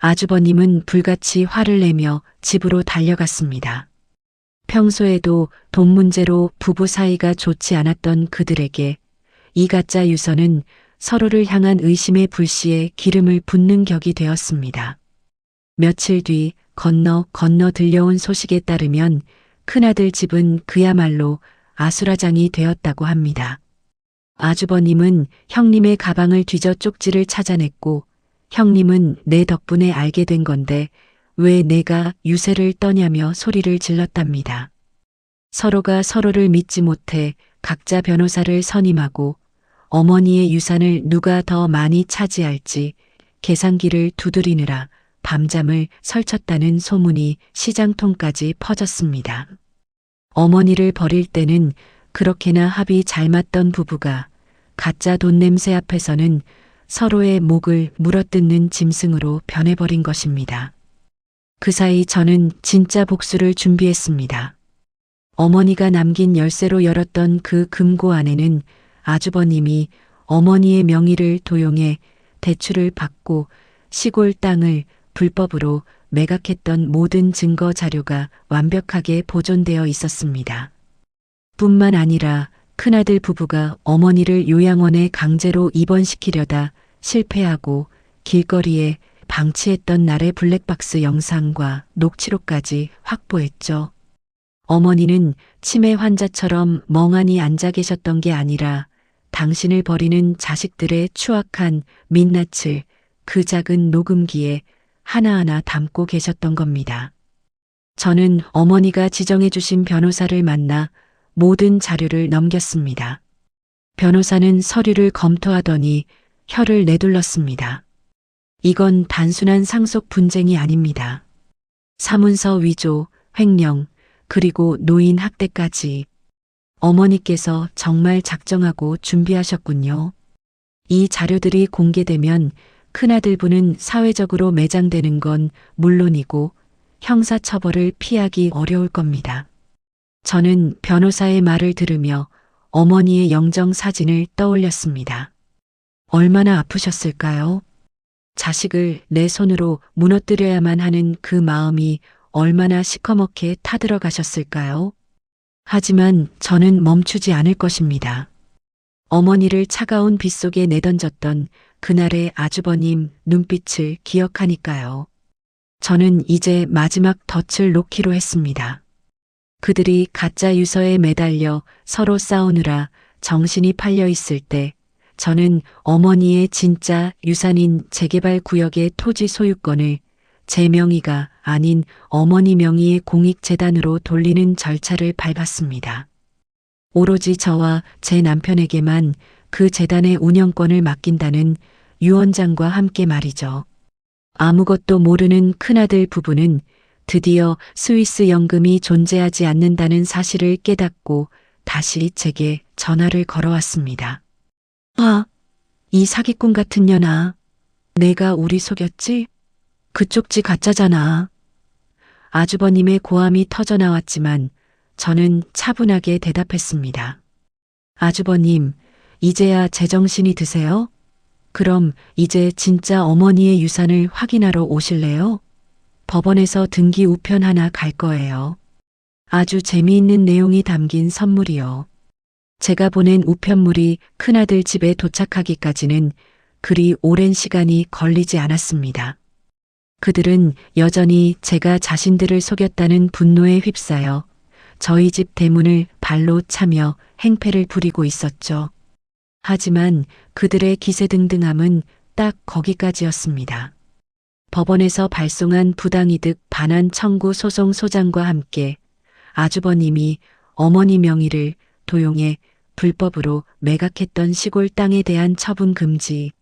아주버님은 불같이 화를 내며 집으로 달려갔습니다. 평소에도 돈 문제로 부부 사이가 좋지 않았던 그들에게 이 가짜 유서는 서로를 향한 의심의 불씨에 기름을 붓는 격이 되었습니다. 며칠 뒤 건너 들려온 소식에 따르면 큰아들 집은 그야말로 아수라장이 되었다고 합니다. 아주버님은 형님의 가방을 뒤져 쪽지를 찾아냈고 형님은 내 덕분에 알게 된 건데 왜 내가 유세를 떠냐며 소리를 질렀답니다. 서로가 서로를 믿지 못해 각자 변호사를 선임하고 어머니의 유산을 누가 더 많이 차지할지 계산기를 두드리느라 밤잠을 설쳤다는 소문이 시장통까지 퍼졌습니다. 어머니를 버릴 때는 그렇게나 합이 잘 맞던 부부가 가짜 돈 냄새 앞에서는 서로의 목을 물어뜯는 짐승으로 변해버린 것입니다. 그 사이 저는 진짜 복수를 준비했습니다. 어머니가 남긴 열쇠로 열었던 그 금고 안에는 아주버님이 어머니의 명의를 도용해 대출을 받고 시골 땅을 불법으로 매각했던 모든 증거 자료가 완벽하게 보존되어 있었습니다. 뿐만 아니라 큰아들 부부가 어머니를 요양원에 강제로 입원시키려다 실패하고 길거리에 방치했던 날의 블랙박스 영상과 녹취록까지 확보했죠. 어머니는 치매 환자처럼 멍하니 앉아 계셨던 게 아니라 당신을 버리는 자식들의 추악한 민낯을 그 작은 녹음기에 하나하나 담고 계셨던 겁니다. 저는 어머니가 지정해 주신 변호사를 만나 모든 자료를 넘겼습니다. 변호사는 서류를 검토하더니 혀를 내둘렀습니다. 이건 단순한 상속 분쟁이 아닙니다. 사문서 위조, 횡령, 그리고 노인 학대까지. 어머니께서 정말 작정하고 준비하셨군요. 이 자료들이 공개되면 큰아들부는 사회적으로 매장되는 건 물론이고 형사처벌을 피하기 어려울 겁니다. 저는 변호사의 말을 들으며 어머니의 영정 사진을 떠올렸습니다. 얼마나 아프셨을까요? 자식을 내 손으로 무너뜨려야만 하는 그 마음이 얼마나 시커멓게 타들어가셨을까요? 하지만 저는 멈추지 않을 것입니다. 어머니를 차가운 빗속에 내던졌던 그날의 아주버님 눈빛을 기억하니까요. 저는 이제 마지막 덫을 놓기로 했습니다. 그들이 가짜 유서에 매달려 서로 싸우느라 정신이 팔려 있을 때 저는 어머니의 진짜 유산인 재개발 구역의 토지 소유권을 제 명의가 아닌 어머니 명의의 공익재단으로 돌리는 절차를 밟았습니다. 오로지 저와 제 남편에게만 그 재단의 운영권을 맡긴다는 유언장과 함께 말이죠. 아무것도 모르는 큰아들 부부는 드디어 스위스 연금이 존재하지 않는다는 사실을 깨닫고 다시 제게 전화를 걸어왔습니다. 아, 이 사기꾼 같은 년아. 내가 우리 속였지? 그쪽 지 가짜잖아. 아주버님의 고함이 터져나왔지만 저는 차분하게 대답했습니다. 아주버님, 이제야 제정신이 드세요? 그럼 이제 진짜 어머니의 유산을 확인하러 오실래요? 법원에서 등기 우편 하나 갈 거예요. 아주 재미있는 내용이 담긴 선물이요. 제가 보낸 우편물이 큰아들 집에 도착하기까지는 그리 오랜 시간이 걸리지 않았습니다. 그들은 여전히 제가 자신들을 속였다는 분노에 휩싸여 저희 집 대문을 발로 차며 행패를 부리고 있었죠. 하지만 그들의 기세등등함은 딱 거기까지였습니다. 법원에서 발송한 부당이득 반환 청구 소송 소장과 함께 아주버님이 어머니 명의를 도용해 불법으로 매각했던 시골 땅에 대한 처분 금지,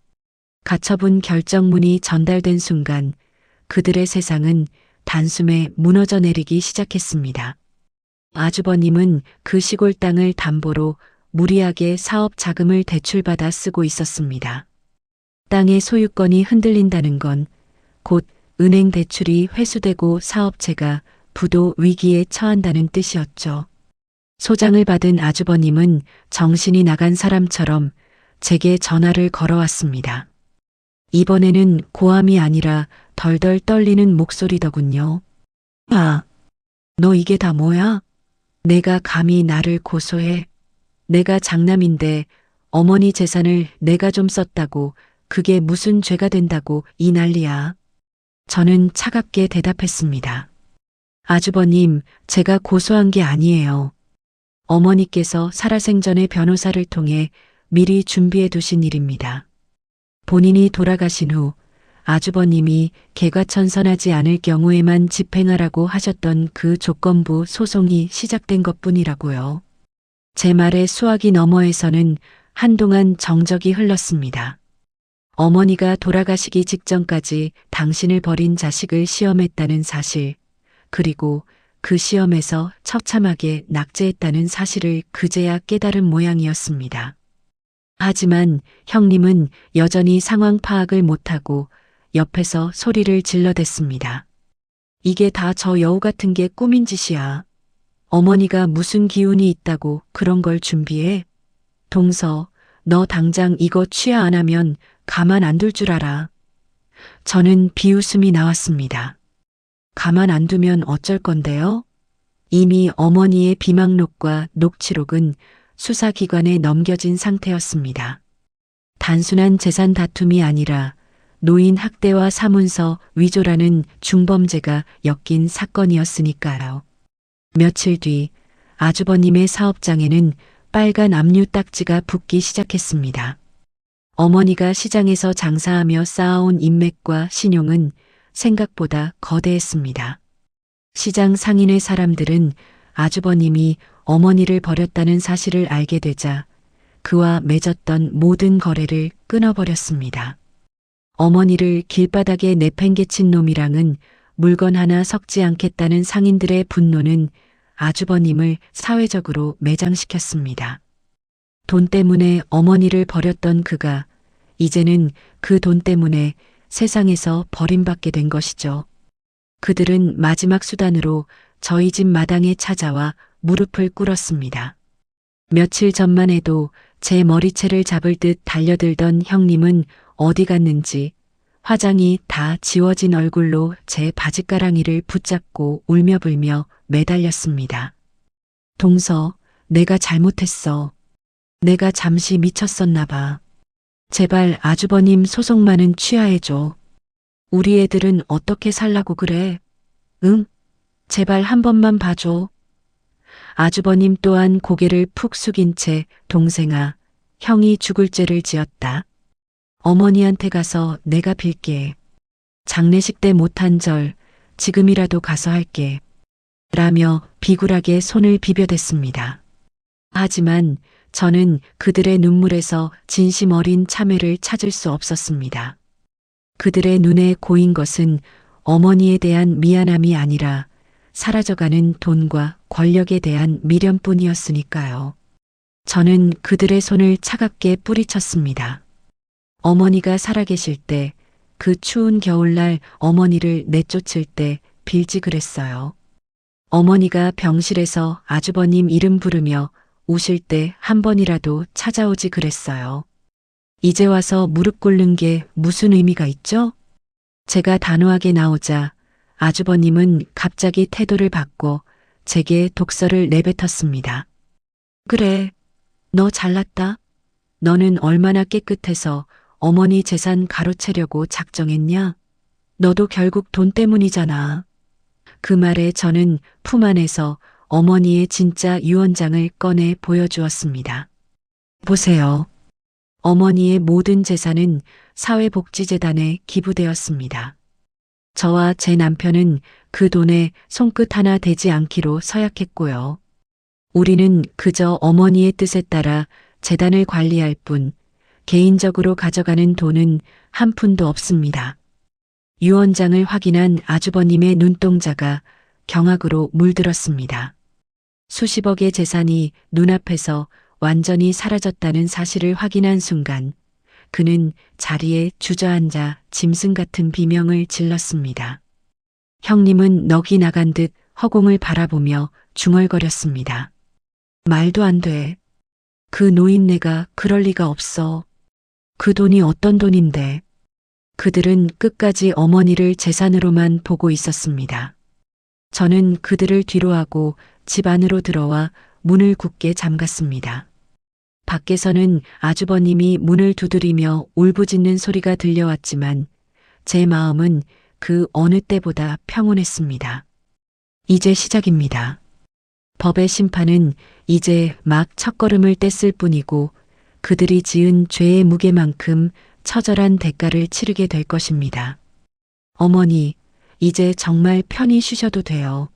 가처분 결정문이 전달된 순간 그들의 세상은 단숨에 무너져 내리기 시작했습니다. 아주버님은 그 시골 땅을 담보로 무리하게 사업 자금을 대출받아 쓰고 있었습니다. 땅의 소유권이 흔들린다는 건 곧 은행 대출이 회수되고 사업체가 부도 위기에 처한다는 뜻이었죠. 소장을 받은 아주버님은 정신이 나간 사람처럼 제게 전화를 걸어왔습니다. 이번에는 고함이 아니라 덜덜 떨리는 목소리더군요. 아, 너 이게 다 뭐야? 내가 감히 나를 고소해. 내가 장남인데 어머니 재산을 내가 좀 썼다고 그게 무슨 죄가 된다고 이 난리야. 저는 차갑게 대답했습니다. 아주버님, 제가 고소한 게 아니에요. 어머니께서 살아생전에 변호사를 통해 미리 준비해 두신 일입니다. 본인이 돌아가신 후 아주버님이 개과천선하지 않을 경우에만 집행하라고 하셨던 그 조건부 소송이 시작된 것뿐이라고요. 제 말의 수화기 너머에서는 한동안 정적이 흘렀습니다. 어머니가 돌아가시기 직전까지 당신을 버린 자식을 시험했다는 사실, 그리고 그 시험에서 처참하게 낙제했다는 사실을 그제야 깨달은 모양이었습니다. 하지만 형님은 여전히 상황 파악을 못하고 옆에서 소리를 질러댔습니다. 이게 다 저 여우 같은 게 꾸민 짓이야. 어머니가 무슨 기운이 있다고 그런 걸 준비해? 동서, 너 당장 이거 취하 안 하면 가만 안 둘 줄 알아. 저는 비웃음이 나왔습니다. 가만 안 두면 어쩔 건데요? 이미 어머니의 비망록과 녹취록은 수사기관에 넘겨진 상태였습니다. 단순한 재산 다툼이 아니라 노인 학대와 사문서 위조라는 중범죄가 엮인 사건이었으니까요. 며칠 뒤 아주버님의 사업장에는 빨간 압류 딱지가 붙기 시작했습니다. 어머니가 시장에서 장사하며 쌓아온 인맥과 신용은 생각보다 거대했습니다. 시장 상인의 사람들은 아주버님이 어머니를 버렸다는 사실을 알게 되자 그와 맺었던 모든 거래를 끊어버렸습니다. 어머니를 길바닥에 내팽개친 놈이랑은 물건 하나 섞지 않겠다는 상인들의 분노는 아주버님을 사회적으로 매장시켰습니다. 돈 때문에 어머니를 버렸던 그가 이제는 그 돈 때문에 세상에서 버림받게 된 것이죠. 그들은 마지막 수단으로 저희 집 마당에 찾아와 무릎을 꿇었습니다. 며칠 전만 해도 제 머리채를 잡을 듯 달려들던 형님은 어디 갔는지 화장이 다 지워진 얼굴로 제 바짓가랑이를 붙잡고 울며불며 매달렸습니다. 동서, 내가 잘못했어. 내가 잠시 미쳤었나 봐. 제발 아주버님 소송만은 취하해줘. 우리 애들은 어떻게 살라고 그래? 응? 제발 한 번만 봐줘. 아주버님 또한 고개를 푹 숙인 채 동생아, 형이 죽을 죄를 지었다. 어머니한테 가서 내가 빌게. 장례식 때 못한 절 지금이라도 가서 할게. 라며 비굴하게 손을 비벼댔습니다. 하지만 저는 그들의 눈물에서 진심 어린 참회를 찾을 수 없었습니다. 그들의 눈에 고인 것은 어머니에 대한 미안함이 아니라 사라져가는 돈과 권력에 대한 미련뿐이었으니까요. 저는 그들의 손을 차갑게 뿌리쳤습니다. 어머니가 살아계실 때, 그 추운 겨울날 어머니를 내쫓을 때 빌지 그랬어요. 어머니가 병실에서 아주버님 이름 부르며 우실 때 한 번이라도 찾아오지 그랬어요. 이제 와서 무릎 꿇는 게 무슨 의미가 있죠? 제가 단호하게 나오자 아주버님은 갑자기 태도를 바꿔 제게 독서를 내뱉었습니다. 그래, 너 잘났다. 너는 얼마나 깨끗해서 어머니 재산 가로채려고 작정했냐? 너도 결국 돈 때문이잖아. 그 말에 저는 품 안에서 어머니의 진짜 유언장을 꺼내 보여주었습니다. 보세요. 어머니의 모든 재산은 사회복지재단에 기부되었습니다. 저와 제 남편은 그 돈에 손끝 하나 대지 않기로 서약했고요. 우리는 그저 어머니의 뜻에 따라 재단을 관리할 뿐 개인적으로 가져가는 돈은 한 푼도 없습니다. 유언장을 확인한 아주버님의 눈동자가 경악으로 물들었습니다. 수십억의 재산이 눈앞에서 완전히 사라졌다는 사실을 확인한 순간 그는 자리에 주저앉아 짐승 같은 비명을 질렀습니다. 형님은 넋이 나간 듯 허공을 바라보며 중얼거렸습니다. 말도 안 돼. 그 노인네가 그럴 리가 없어. 그 돈이 어떤 돈인데. 그들은 끝까지 어머니를 재산으로만 보고 있었습니다. 저는 그들을 뒤로하고 집 안으로 들어와 문을 굳게 잠갔습니다. 밖에서는 아주버님이 문을 두드리며 울부짖는 소리가 들려왔지만 제 마음은 그 어느 때보다 평온했습니다. 이제 시작입니다. 법의 심판은 이제 막 첫걸음을 뗐을 뿐이고 그들이 지은 죄의 무게만큼 처절한 대가를 치르게 될 것입니다. 어머니, 이제 정말 편히 쉬셔도 돼요.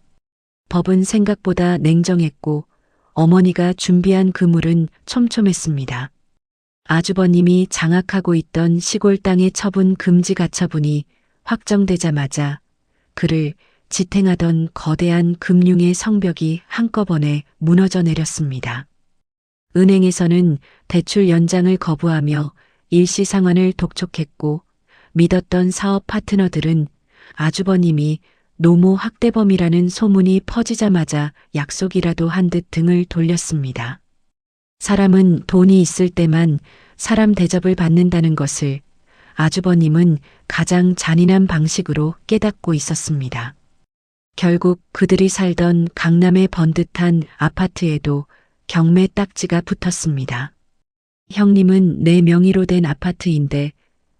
법은 생각보다 냉정했고 어머니가 준비한 그물은 촘촘했습니다. 아주버님이 장악하고 있던 시골 땅의 처분 금지 가처분이 확정되자마자 그를 지탱하던 거대한 금융의 성벽이 한꺼번에 무너져 내렸습니다. 은행에서는 대출 연장을 거부하며 일시 상환을 독촉했고 믿었던 사업 파트너들은 아주버님이 노모 학대범이라는 소문이 퍼지자마자 약속이라도 한 듯 등을 돌렸습니다. 사람은 돈이 있을 때만 사람 대접을 받는다는 것을 아주버님은 가장 잔인한 방식으로 깨닫고 있었습니다. 결국 그들이 살던 강남의 번듯한 아파트에도 경매 딱지가 붙었습니다. 형님은 내 명의로 된 아파트인데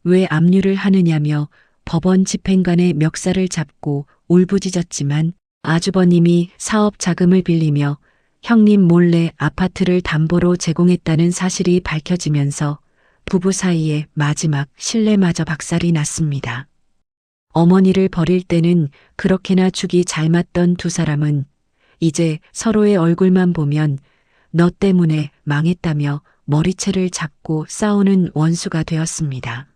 왜 압류를 하느냐며 법원 집행관의 멱살을 잡고 울부짖었지만 아주버님이 사업 자금을 빌리며 형님 몰래 아파트를 담보로 제공했다는 사실이 밝혀지면서 부부 사이에 마지막 신뢰마저 박살이 났습니다. 어머니를 버릴 때는 그렇게나 죽이 잘 맞던 두 사람은 이제 서로의 얼굴만 보면 너 때문에 망했다며 머리채를 잡고 싸우는 원수가 되었습니다.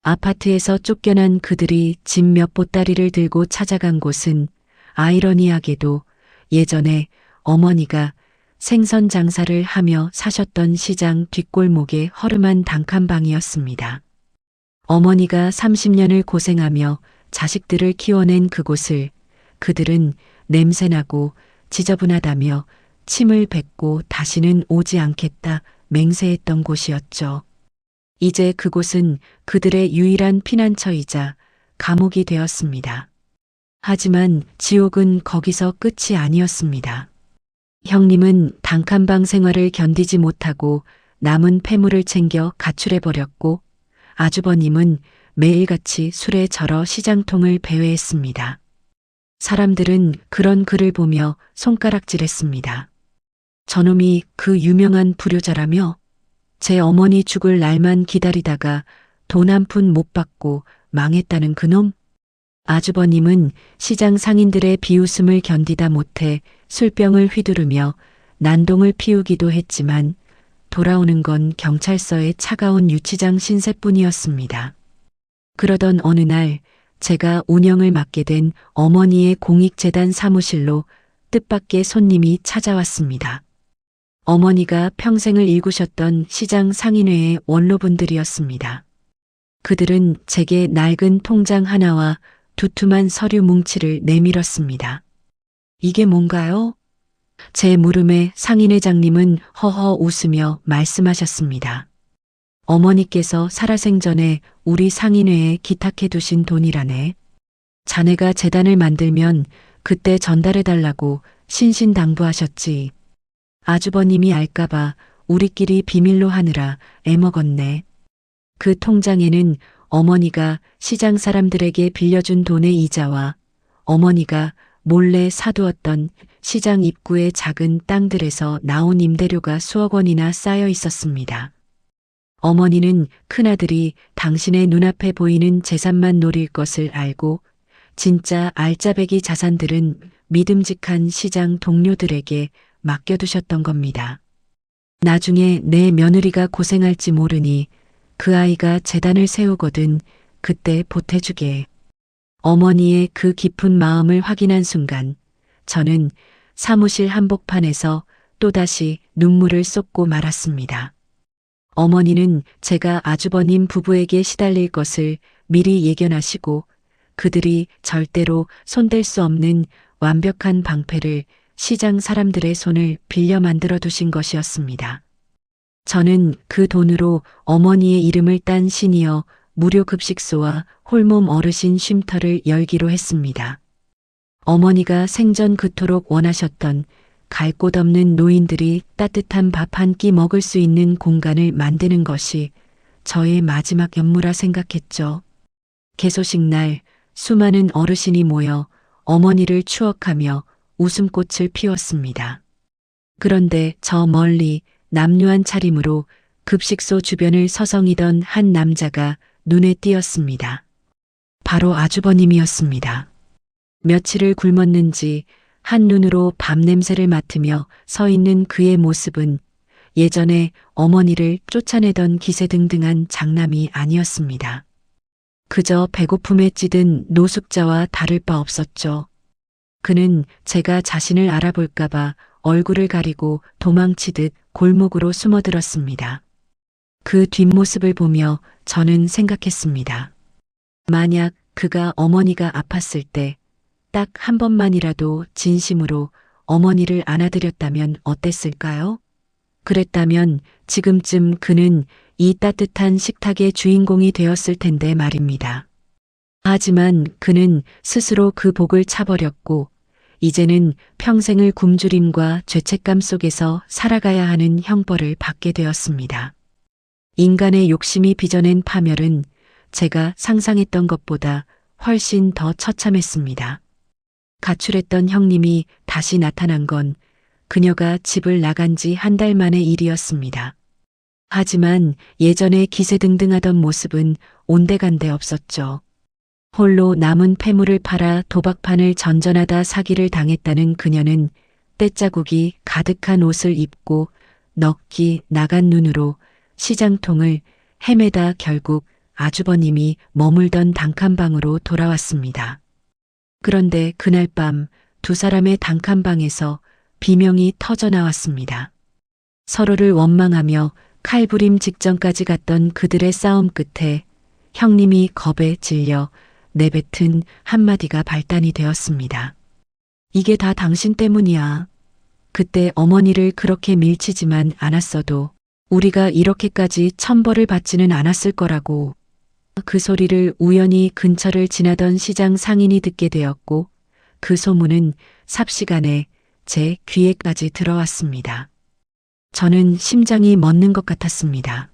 아파트에서 쫓겨난 그들이 집 몇 보따리를 들고 찾아간 곳은 아이러니하게도 예전에 어머니가 생선 장사를 하며 사셨던 시장 뒷골목의 허름한 단칸방이었습니다. 어머니가 30년을 고생하며 자식들을 키워낸 그곳을 그들은 냄새나고 지저분하다며 침을 뱉고 다시는 오지 않겠다 맹세했던 곳이었죠. 이제 그곳은 그들의 유일한 피난처이자 감옥이 되었습니다. 하지만 지옥은 거기서 끝이 아니었습니다. 형님은 단칸방 생활을 견디지 못하고 남은 폐물을 챙겨 가출해버렸고 아주버님은 매일같이 술에 절어 시장통을 배회했습니다. 사람들은 그런 그를 보며 손가락질했습니다. 저놈이 그 유명한 불효자라며 제 어머니 죽을 날만 기다리다가 돈 한 푼 못 받고 망했다는 그놈? 아주버님은 시장 상인들의 비웃음을 견디다 못해 술병을 휘두르며 난동을 피우기도 했지만 돌아오는 건 경찰서의 차가운 유치장 신세뿐이었습니다. 그러던 어느 날 제가 운영을 맡게 된 어머니의 공익재단 사무실로 뜻밖의 손님이 찾아왔습니다. 어머니가 평생을 일구셨던 시장 상인회의 원로분들이었습니다. 그들은 제게 낡은 통장 하나와 두툼한 서류 뭉치를 내밀었습니다. 이게 뭔가요? 제 물음에 상인회장님은 허허 웃으며 말씀하셨습니다. 어머니께서 살아생전에 우리 상인회에 기탁해 두신 돈이라네. 자네가 재단을 만들면 그때 전달해달라고 신신당부하셨지. 아주버님이 알까봐 우리끼리 비밀로 하느라 애먹었네. 그 통장에는 어머니가 시장 사람들에게 빌려준 돈의 이자와 어머니가 몰래 사두었던 시장 입구의 작은 땅들에서 나온 임대료가 수억 원이나 쌓여 있었습니다. 어머니는 큰아들이 당신의 눈앞에 보이는 재산만 노릴 것을 알고 진짜 알짜배기 자산들은 믿음직한 시장 동료들에게 맡겨두셨던 겁니다. 나중에 내 며느리가 고생할지 모르니 그 아이가 재단을 세우거든 그때 보태주게. 어머니의 그 깊은 마음을 확인한 순간 저는 사무실 한복판에서 또다시 눈물을 쏟고 말았습니다. 어머니는 제가 아주버님 부부에게 시달릴 것을 미리 예견하시고 그들이 절대로 손댈 수 없는 완벽한 방패를 시장 사람들의 손을 빌려 만들어 두신 것이었습니다. 저는 그 돈으로 어머니의 이름을 딴 시니어 무료 급식소와 홀몸 어르신 쉼터를 열기로 했습니다. 어머니가 생전 그토록 원하셨던 갈 곳 없는 노인들이 따뜻한 밥 한 끼 먹을 수 있는 공간을 만드는 것이 저의 마지막 연무라 생각했죠. 개소식 날 수많은 어르신이 모여 어머니를 추억하며 웃음꽃을 피웠습니다. 그런데 저 멀리 남루한 차림으로 급식소 주변을 서성이던 한 남자가 눈에 띄었습니다. 바로 아주버님이었습니다. 며칠을 굶었는지 한눈으로 밤 냄새를 맡으며 서 있는 그의 모습은 예전에 어머니를 쫓아내던 기세등등한 장남이 아니었습니다. 그저 배고픔에 찌든 노숙자와 다를 바 없었죠. 그는 제가 자신을 알아볼까봐 얼굴을 가리고 도망치듯 골목으로 숨어들었습니다. 그 뒷모습을 보며 저는 생각했습니다. 만약 그가 어머니가 아팠을 때 딱 한 번만이라도 진심으로 어머니를 안아드렸다면 어땠을까요? 그랬다면 지금쯤 그는 이 따뜻한 식탁의 주인공이 되었을 텐데 말입니다. 하지만 그는 스스로 그 복을 차버렸고 이제는 평생을 굶주림과 죄책감 속에서 살아가야 하는 형벌을 받게 되었습니다. 인간의 욕심이 빚어낸 파멸은 제가 상상했던 것보다 훨씬 더 처참했습니다. 가출했던 형님이 다시 나타난 건 그녀가 집을 나간 지 한 달 만의 일이었습니다. 하지만 예전에 기세등등하던 모습은 온데간데 없었죠. 홀로 남은 폐물을 팔아 도박판을 전전하다 사기를 당했다는 그녀는 떼자국이 가득한 옷을 입고 넋기 나간 눈으로 시장통을 헤매다 결국 아주버님이 머물던 단칸방으로 돌아왔습니다. 그런데 그날 밤 두 사람의 단칸방에서 비명이 터져 나왔습니다. 서로를 원망하며 칼부림 직전까지 갔던 그들의 싸움 끝에 형님이 겁에 질려 내뱉은 한마디가 발단이 되었습니다. 이게 다 당신 때문이야. 그때 어머니를 그렇게 밀치지만 않았어도 우리가 이렇게까지 천벌을 받지는 않았을 거라고. 그 소리를 우연히 근처를 지나던 시장 상인이 듣게 되었고 그 소문은 삽시간에 제 귀에까지 들어왔습니다. 저는 심장이 멎는 것 같았습니다.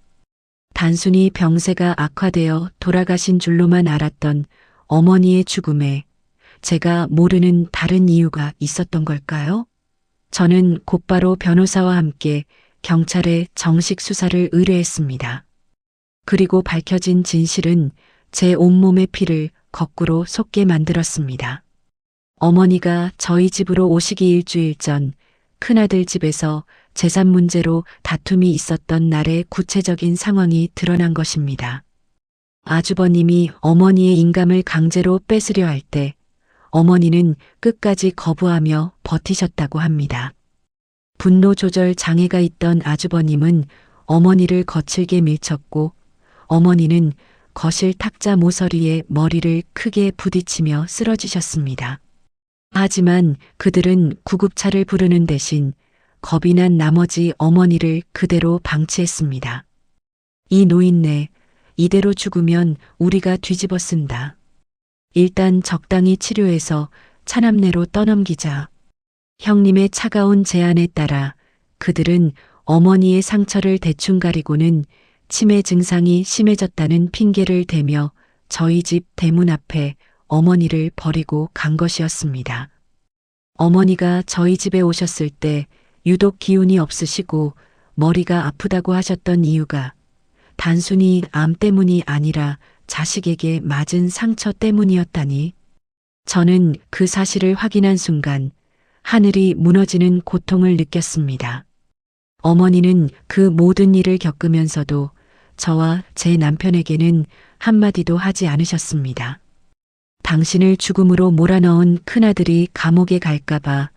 단순히 병세가 악화되어 돌아가신 줄로만 알았던 어머니의 죽음에 제가 모르는 다른 이유가 있었던 걸까요? 저는 곧바로 변호사와 함께 경찰에 정식 수사를 의뢰했습니다. 그리고 밝혀진 진실은 제 온몸의 피를 거꾸로 솟게 만들었습니다. 어머니가 저희 집으로 오시기 일주일 전 큰아들 집에서 재산 문제로 다툼이 있었던 날의 구체적인 상황이 드러난 것입니다. 아주버님이 어머니의 인감을 강제로 뺏으려 할 때 어머니는 끝까지 거부하며 버티셨다고 합니다. 분노 조절 장애가 있던 아주버님은 어머니를 거칠게 밀쳤고 어머니는 거실 탁자 모서리에 머리를 크게 부딪히며 쓰러지셨습니다. 하지만 그들은 구급차를 부르는 대신 겁이 난 나머지 어머니를 그대로 방치했습니다. 이 노인네, 이대로 죽으면 우리가 뒤집어 쓴다. 일단 적당히 치료해서 차남내로 떠넘기자. 형님의 차가운 제안에 따라 그들은 어머니의 상처를 대충 가리고는 치매 증상이 심해졌다는 핑계를 대며 저희 집 대문 앞에 어머니를 버리고 간 것이었습니다. 어머니가 저희 집에 오셨을 때 유독 기운이 없으시고 머리가 아프다고 하셨던 이유가 단순히 암 때문이 아니라 자식에게 맞은 상처 때문이었다니. 저는 그 사실을 확인한 순간 하늘이 무너지는 고통을 느꼈습니다. 어머니는 그 모든 일을 겪으면서도 저와 제 남편에게는 한마디도 하지 않으셨습니다. 당신을 죽음으로 몰아넣은 큰아들이 감옥에 갈까봐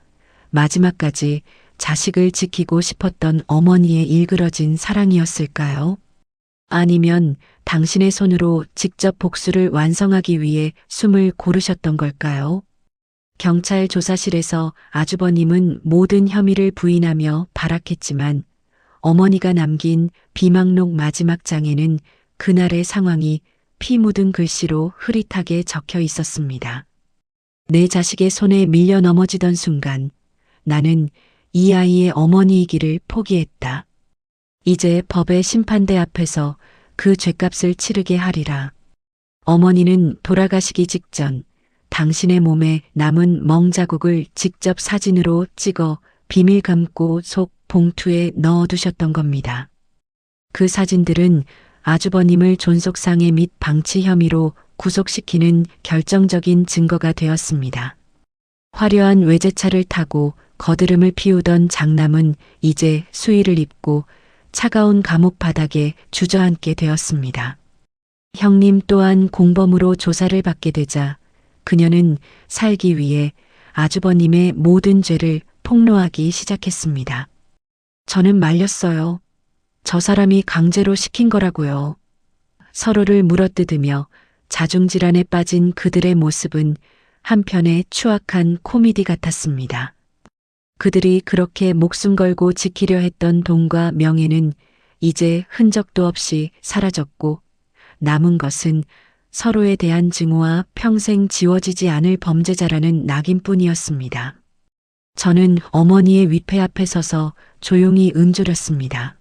마지막까지 자식을 지키고 싶었던 어머니의 일그러진 사랑이었을까요? 아니면 당신의 손으로 직접 복수를 완성하기 위해 숨을 고르셨던 걸까요? 경찰 조사실에서 아주버님은 모든 혐의를 부인하며 발악했지만 어머니가 남긴 비망록 마지막 장에는 그날의 상황이 피 묻은 글씨로 흐릿하게 적혀 있었습니다. 내 자식의 손에 밀려 넘어지던 순간 나는 이 아이의 어머니이기를 포기했다. 이제 법의 심판대 앞에서 그 죄값을 치르게 하리라. 어머니는 돌아가시기 직전 당신의 몸에 남은 멍자국을 직접 사진으로 찍어 비밀 감고 속 봉투에 넣어두셨던 겁니다. 그 사진들은 아주버님을 존속상해 및 방치 혐의로 구속시키는 결정적인 증거가 되었습니다. 화려한 외제차를 타고 거드름을 피우던 장남은 이제 수의를 입고 차가운 감옥 바닥에 주저앉게 되었습니다. 형님 또한 공범으로 조사를 받게 되자 그녀는 살기 위해 아주버님의 모든 죄를 폭로하기 시작했습니다. 저는 말렸어요. 저 사람이 강제로 시킨 거라고요. 서로를 물어뜯으며 자중질환에 빠진 그들의 모습은 한편의 추악한 코미디 같았습니다. 그들이 그렇게 목숨 걸고 지키려 했던 돈과 명예는 이제 흔적도 없이 사라졌고 남은 것은 서로에 대한 증오와 평생 지워지지 않을 범죄자라는 낙인뿐이었습니다. 저는 어머니의 위패 앞에 서서 조용히 은조렸습니다.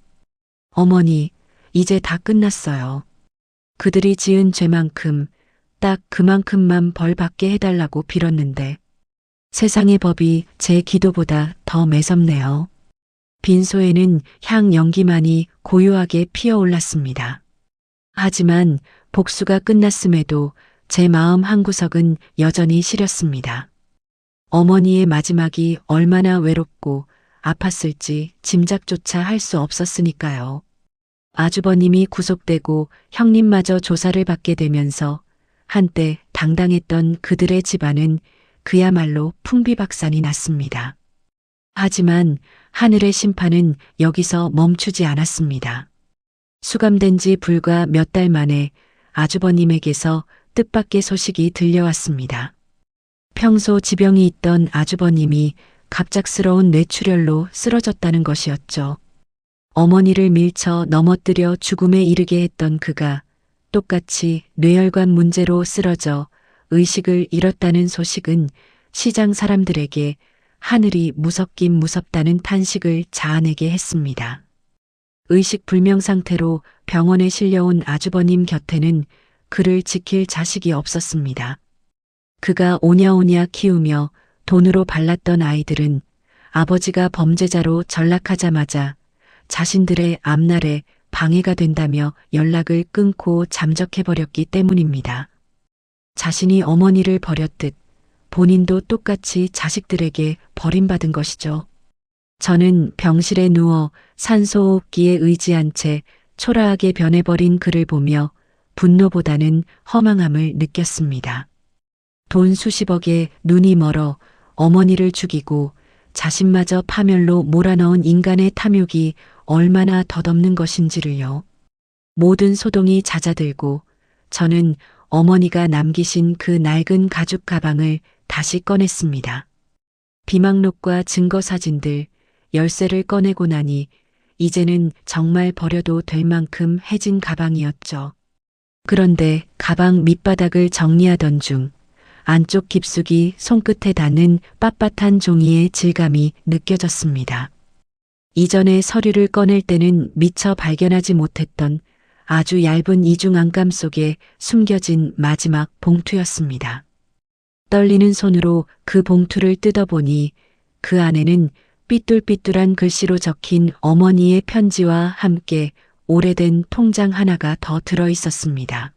어머니, 이제 다 끝났어요. 그들이 지은 죄만큼 딱 그만큼만 벌 받게 해달라고 빌었는데 세상의 법이 제 기도보다 더 매섭네요. 빈소에는 향 연기만이 고요하게 피어올랐습니다. 하지만 복수가 끝났음에도 제 마음 한구석은 여전히 시렸습니다. 어머니의 마지막이 얼마나 외롭고 아팠을지 짐작조차 할 수 없었으니까요. 아주버님이 구속되고 형님마저 조사를 받게 되면서 한때 당당했던 그들의 집안은 그야말로 풍비박산이 났습니다. 하지만 하늘의 심판은 여기서 멈추지 않았습니다. 수감된 지 불과 몇 달 만에 아주버님에게서 뜻밖의 소식이 들려왔습니다. 평소 지병이 있던 아주버님이 갑작스러운 뇌출혈로 쓰러졌다는 것이었죠. 어머니를 밀쳐 넘어뜨려 죽음에 이르게 했던 그가 똑같이 뇌혈관 문제로 쓰러져 의식을 잃었다는 소식은 시장 사람들에게 하늘이 무섭긴 무섭다는 탄식을 자아내게 했습니다. 의식 불명 상태로 병원에 실려온 아주버님 곁에는 그를 지킬 자식이 없었습니다. 그가 오냐오냐 키우며 돈으로 발랐던 아이들은 아버지가 범죄자로 전락하자마자 자신들의 앞날에 방해가 된다며 연락을 끊고 잠적해버렸기 때문입니다. 자신이 어머니를 버렸듯 본인도 똑같이 자식들에게 버림받은 것이죠. 저는 병실에 누워 산소호흡기에 의지한 채 초라하게 변해버린 그를 보며 분노보다는 허망함을 느꼈습니다. 돈 수십억에 눈이 멀어 어머니를 죽이고 자신마저 파멸로 몰아넣은 인간의 탐욕이 얼마나 덧없는 것인지를요. 모든 소동이 잦아들고 저는 어머니가 남기신 그 낡은 가죽 가방을 다시 꺼냈습니다. 비망록과 증거 사진들, 열쇠를 꺼내고 나니 이제는 정말 버려도 될 만큼 해진 가방이었죠. 그런데 가방 밑바닥을 정리하던 중 안쪽 깊숙이 손끝에 닿는 빳빳한 종이의 질감이 느껴졌습니다. 이전에 서류를 꺼낼 때는 미처 발견하지 못했던 아주 얇은 이중 안감 속에 숨겨진 마지막 봉투였습니다. 떨리는 손으로 그 봉투를 뜯어보니 그 안에는 삐뚤삐뚤한 글씨로 적힌 어머니의 편지와 함께 오래된 통장 하나가 더 들어 있었습니다.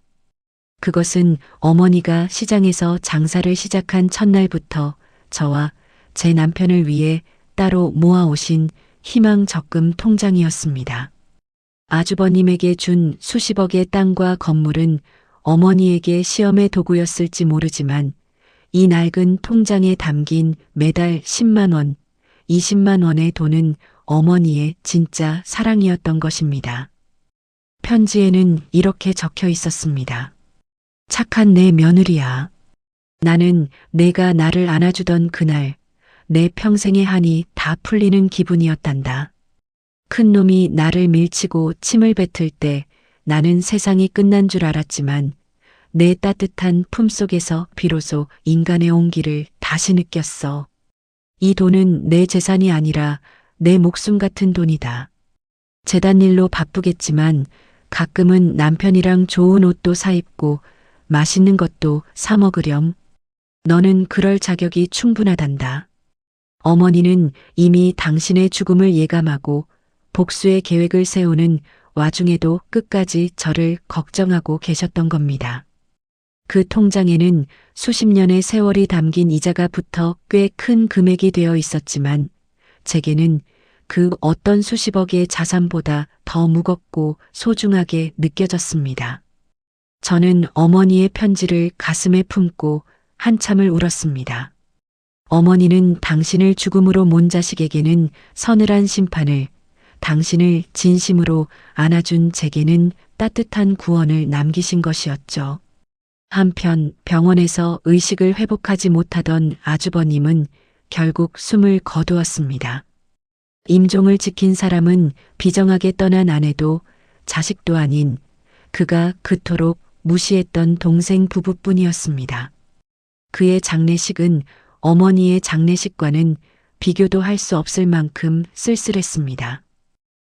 그것은 어머니가 시장에서 장사를 시작한 첫날부터 저와 제 남편을 위해 따로 모아오신 희망 적금 통장이었습니다. 아주버님에게 준 수십억의 땅과 건물은 어머니에게 시험의 도구였을지 모르지만 이 낡은 통장에 담긴 매달 10만 원, 20만 원의 돈은 어머니의 진짜 사랑이었던 것입니다. 편지에는 이렇게 적혀 있었습니다. 착한 내 며느리야. 나는 내가 나를 안아주던 그날 내 평생의 한이 다 풀리는 기분이었단다. 큰 놈이 나를 밀치고 침을 뱉을 때 나는 세상이 끝난 줄 알았지만 내 따뜻한 품속에서 비로소 인간의 온기를 다시 느꼈어. 이 돈은 내 재산이 아니라 내 목숨 같은 돈이다. 재단 일로 바쁘겠지만 가끔은 남편이랑 좋은 옷도 사입고 맛있는 것도 사 먹으렴. 너는 그럴 자격이 충분하단다. 어머니는 이미 당신의 죽음을 예감하고 복수의 계획을 세우는 와중에도 끝까지 저를 걱정하고 계셨던 겁니다. 그 통장에는 수십 년의 세월이 담긴 이자가 붙어 꽤 큰 금액이 되어 있었지만 제게는 그 어떤 수십억의 자산보다 더 무겁고 소중하게 느껴졌습니다. 저는 어머니의 편지를 가슴에 품고 한참을 울었습니다. 어머니는 당신을 죽음으로 몬 자식에게는 서늘한 심판을, 당신을 진심으로 안아준 제게는 따뜻한 구원을 남기신 것이었죠. 한편 병원에서 의식을 회복하지 못하던 아주버님은 결국 숨을 거두었습니다. 임종을 지킨 사람은 비정하게 떠난 아내도 자식도 아닌 그가 그토록 무시했던 동생 부부뿐이었습니다. 그의 장례식은 어머니의 장례식과는 비교도 할 수 없을 만큼 쓸쓸했습니다.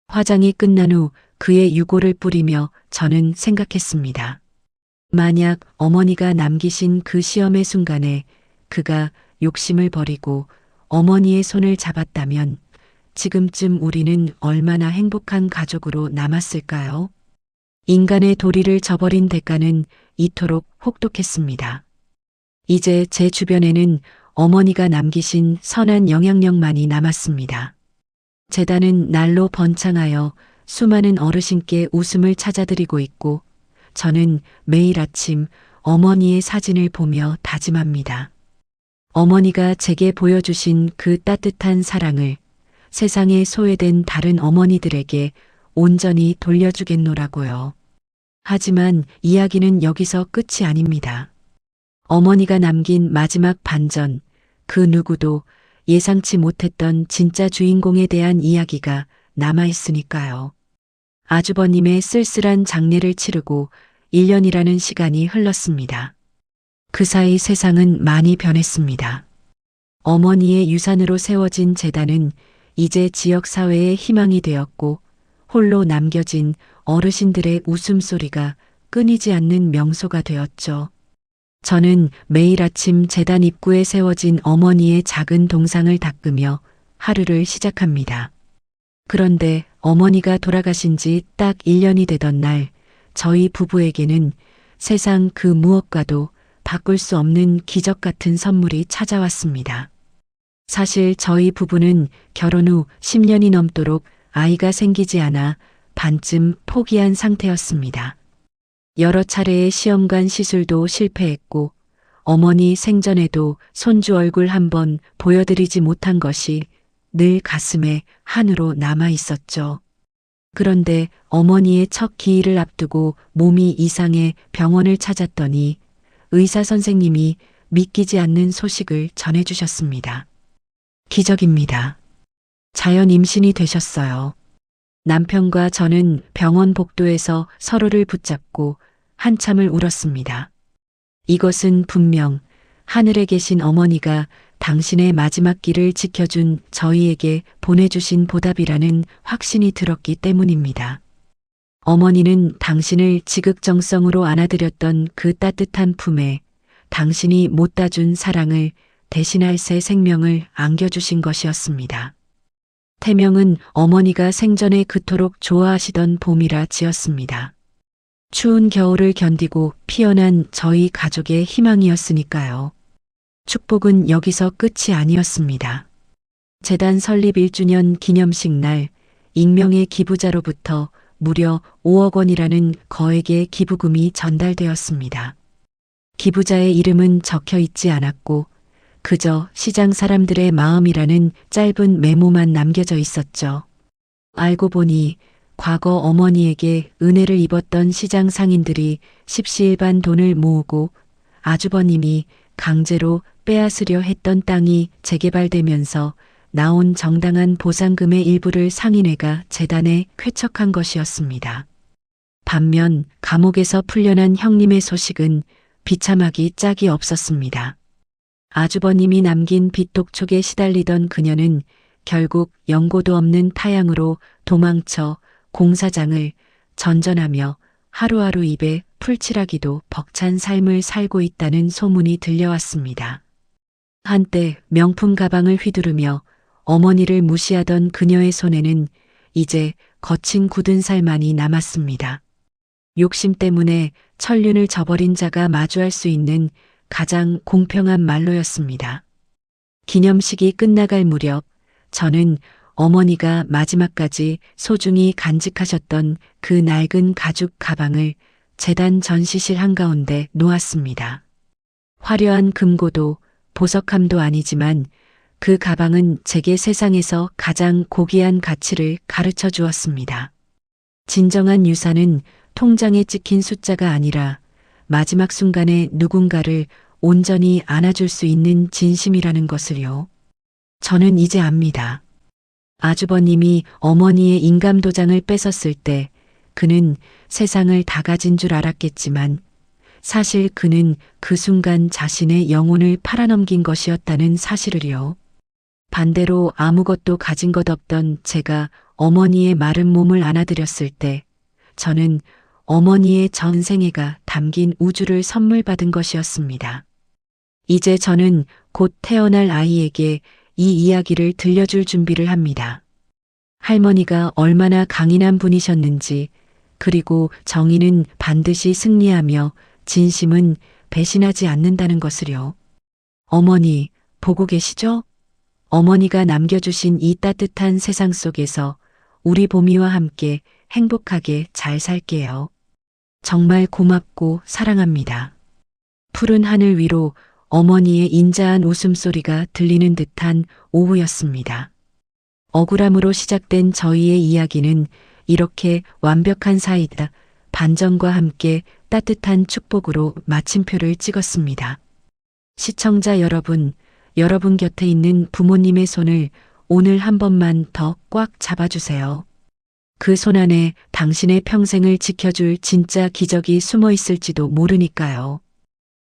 화장이 끝난 후 그의 유골을 뿌리며 저는 생각했습니다. 만약 어머니가 남기신 그 시험의 순간에 그가 욕심을 버리고 어머니의 손을 잡았다면 지금쯤 우리는 얼마나 행복한 가족으로 남았을까요? 인간의 도리를 저버린 대가는 이토록 혹독했습니다. 이제 제 주변에는 어머니가 남기신 선한 영향력만이 남았습니다. 재단은 날로 번창하여 수많은 어르신께 웃음을 찾아드리고 있고 저는 매일 아침 어머니의 사진을 보며 다짐합니다. 어머니가 제게 보여주신 그 따뜻한 사랑을 세상에 소외된 다른 어머니들에게 온전히 돌려주겠노라고요. 하지만 이야기는 여기서 끝이 아닙니다. 어머니가 남긴 마지막 반전, 그 누구도 예상치 못했던 진짜 주인공에 대한 이야기가 남아있으니까요. 아주버님의 쓸쓸한 장례를 치르고 1년이라는 시간이 흘렀습니다. 그 사이 세상은 많이 변했습니다. 어머니의 유산으로 세워진 재단은 이제 지역사회의 희망이 되었고 홀로 남겨진 어르신들의 웃음소리가 끊이지 않는 명소가 되었죠. 저는 매일 아침 재단 입구에 세워진 어머니의 작은 동상을 닦으며 하루를 시작합니다. 그런데 어머니가 돌아가신 지 딱 1년이 되던 날, 저희 부부에게는 세상 그 무엇과도 바꿀 수 없는 기적 같은 선물이 찾아왔습니다. 사실 저희 부부는 결혼 후 10년이 넘도록 아이가 생기지 않아 반쯤 포기한 상태였습니다. 여러 차례의 시험관 시술도 실패했고 어머니 생전에도 손주 얼굴 한번 보여드리지 못한 것이 늘 가슴에 한으로 남아 있었죠. 그런데 어머니의 첫 기일을 앞두고 몸이 이상해 병원을 찾았더니 의사 선생님이 믿기지 않는 소식을 전해주셨습니다. 기적입니다. 자연 임신이 되셨어요. 남편과 저는 병원 복도에서 서로를 붙잡고 한참을 울었습니다. 이것은 분명 하늘에 계신 어머니가 당신의 마지막 길을 지켜준 저희에게 보내주신 보답이라는 확신이 들었기 때문입니다. 어머니는 당신을 지극정성으로 안아드렸던 그 따뜻한 품에 당신이 못 따준 사랑을 대신할 새 생명을 안겨주신 것이었습니다. 태명은 어머니가 생전에 그토록 좋아하시던 봄이라 지었습니다. 추운 겨울을 견디고 피어난 저희 가족의 희망이었으니까요. 축복은 여기서 끝이 아니었습니다. 재단 설립 1주년 기념식 날 익명의 기부자로부터 무려 5억 원이라는 거액의 기부금이 전달되었습니다. 기부자의 이름은 적혀 있지 않았고 그저 시장 사람들의 마음이라는 짧은 메모만 남겨져 있었죠. 알고 보니 과거 어머니에게 은혜를 입었던 시장 상인들이 십시일반 돈을 모으고 아주버님이 강제로 빼앗으려 했던 땅이 재개발되면서 나온 정당한 보상금의 일부를 상인회가 재단에 쾌척한 것이었습니다. 반면 감옥에서 풀려난 형님의 소식은 비참하기 짝이 없었습니다. 아주버님이 남긴 빚독촉에 시달리던 그녀는 결국 연고도 없는 타향으로 도망쳐 공사장을 전전하며 하루하루 입에 풀칠하기도 벅찬 삶을 살고 있다는 소문이 들려왔습니다. 한때 명품 가방을 휘두르며 어머니를 무시하던 그녀의 손에는 이제 거친 굳은 살만이 남았습니다. 욕심 때문에 천륜을 저버린 자가 마주할 수 있는 가장 공평한 말로였습니다. 기념식이 끝나갈 무렵 저는 어머니가 마지막까지 소중히 간직하셨던 그 낡은 가죽 가방을 재단 전시실 한가운데 놓았습니다. 화려한 금고도 보석함도 아니지만 그 가방은 제게 세상에서 가장 고귀한 가치를 가르쳐 주었습니다. 진정한 유산은 통장에 찍힌 숫자가 아니라 마지막 순간에 누군가를 온전히 안아줄 수 있는 진심이라는 것을요. 저는 이제 압니다. 아주버님이 어머니의 인감도장을 뺏었을 때 그는 세상을 다 가진 줄 알았겠지만 사실 그는 그 순간 자신의 영혼을 팔아넘긴 것이었다는 사실을요. 반대로 아무것도 가진 것 없던 제가 어머니의 마른 몸을 안아드렸을 때 저는 어머니의 전생애가 담긴 우주를 선물 받은 것이었습니다. 이제 저는 곧 태어날 아이에게 이 이야기를 들려줄 준비를 합니다. 할머니가 얼마나 강인한 분이셨는지, 그리고 정의는 반드시 승리하며 진심은 배신하지 않는다는 것을요. 어머니, 보고 계시죠? 어머니가 남겨주신 이 따뜻한 세상 속에서 우리 봄이와 함께 행복하게 잘 살게요. 정말 고맙고 사랑합니다. 푸른 하늘 위로 어머니의 인자한 웃음소리가 들리는 듯한 오후였습니다. 억울함으로 시작된 저희의 이야기는 이렇게 완벽한 사이다 반전과 함께 따뜻한 축복으로 마침표를 찍었습니다. 시청자 여러분, 여러분 곁에 있는 부모님의 손을 오늘 한 번만 더 꽉 잡아주세요. 그 손 안에 당신의 평생을 지켜줄 진짜 기적이 숨어 있을지도 모르니까요.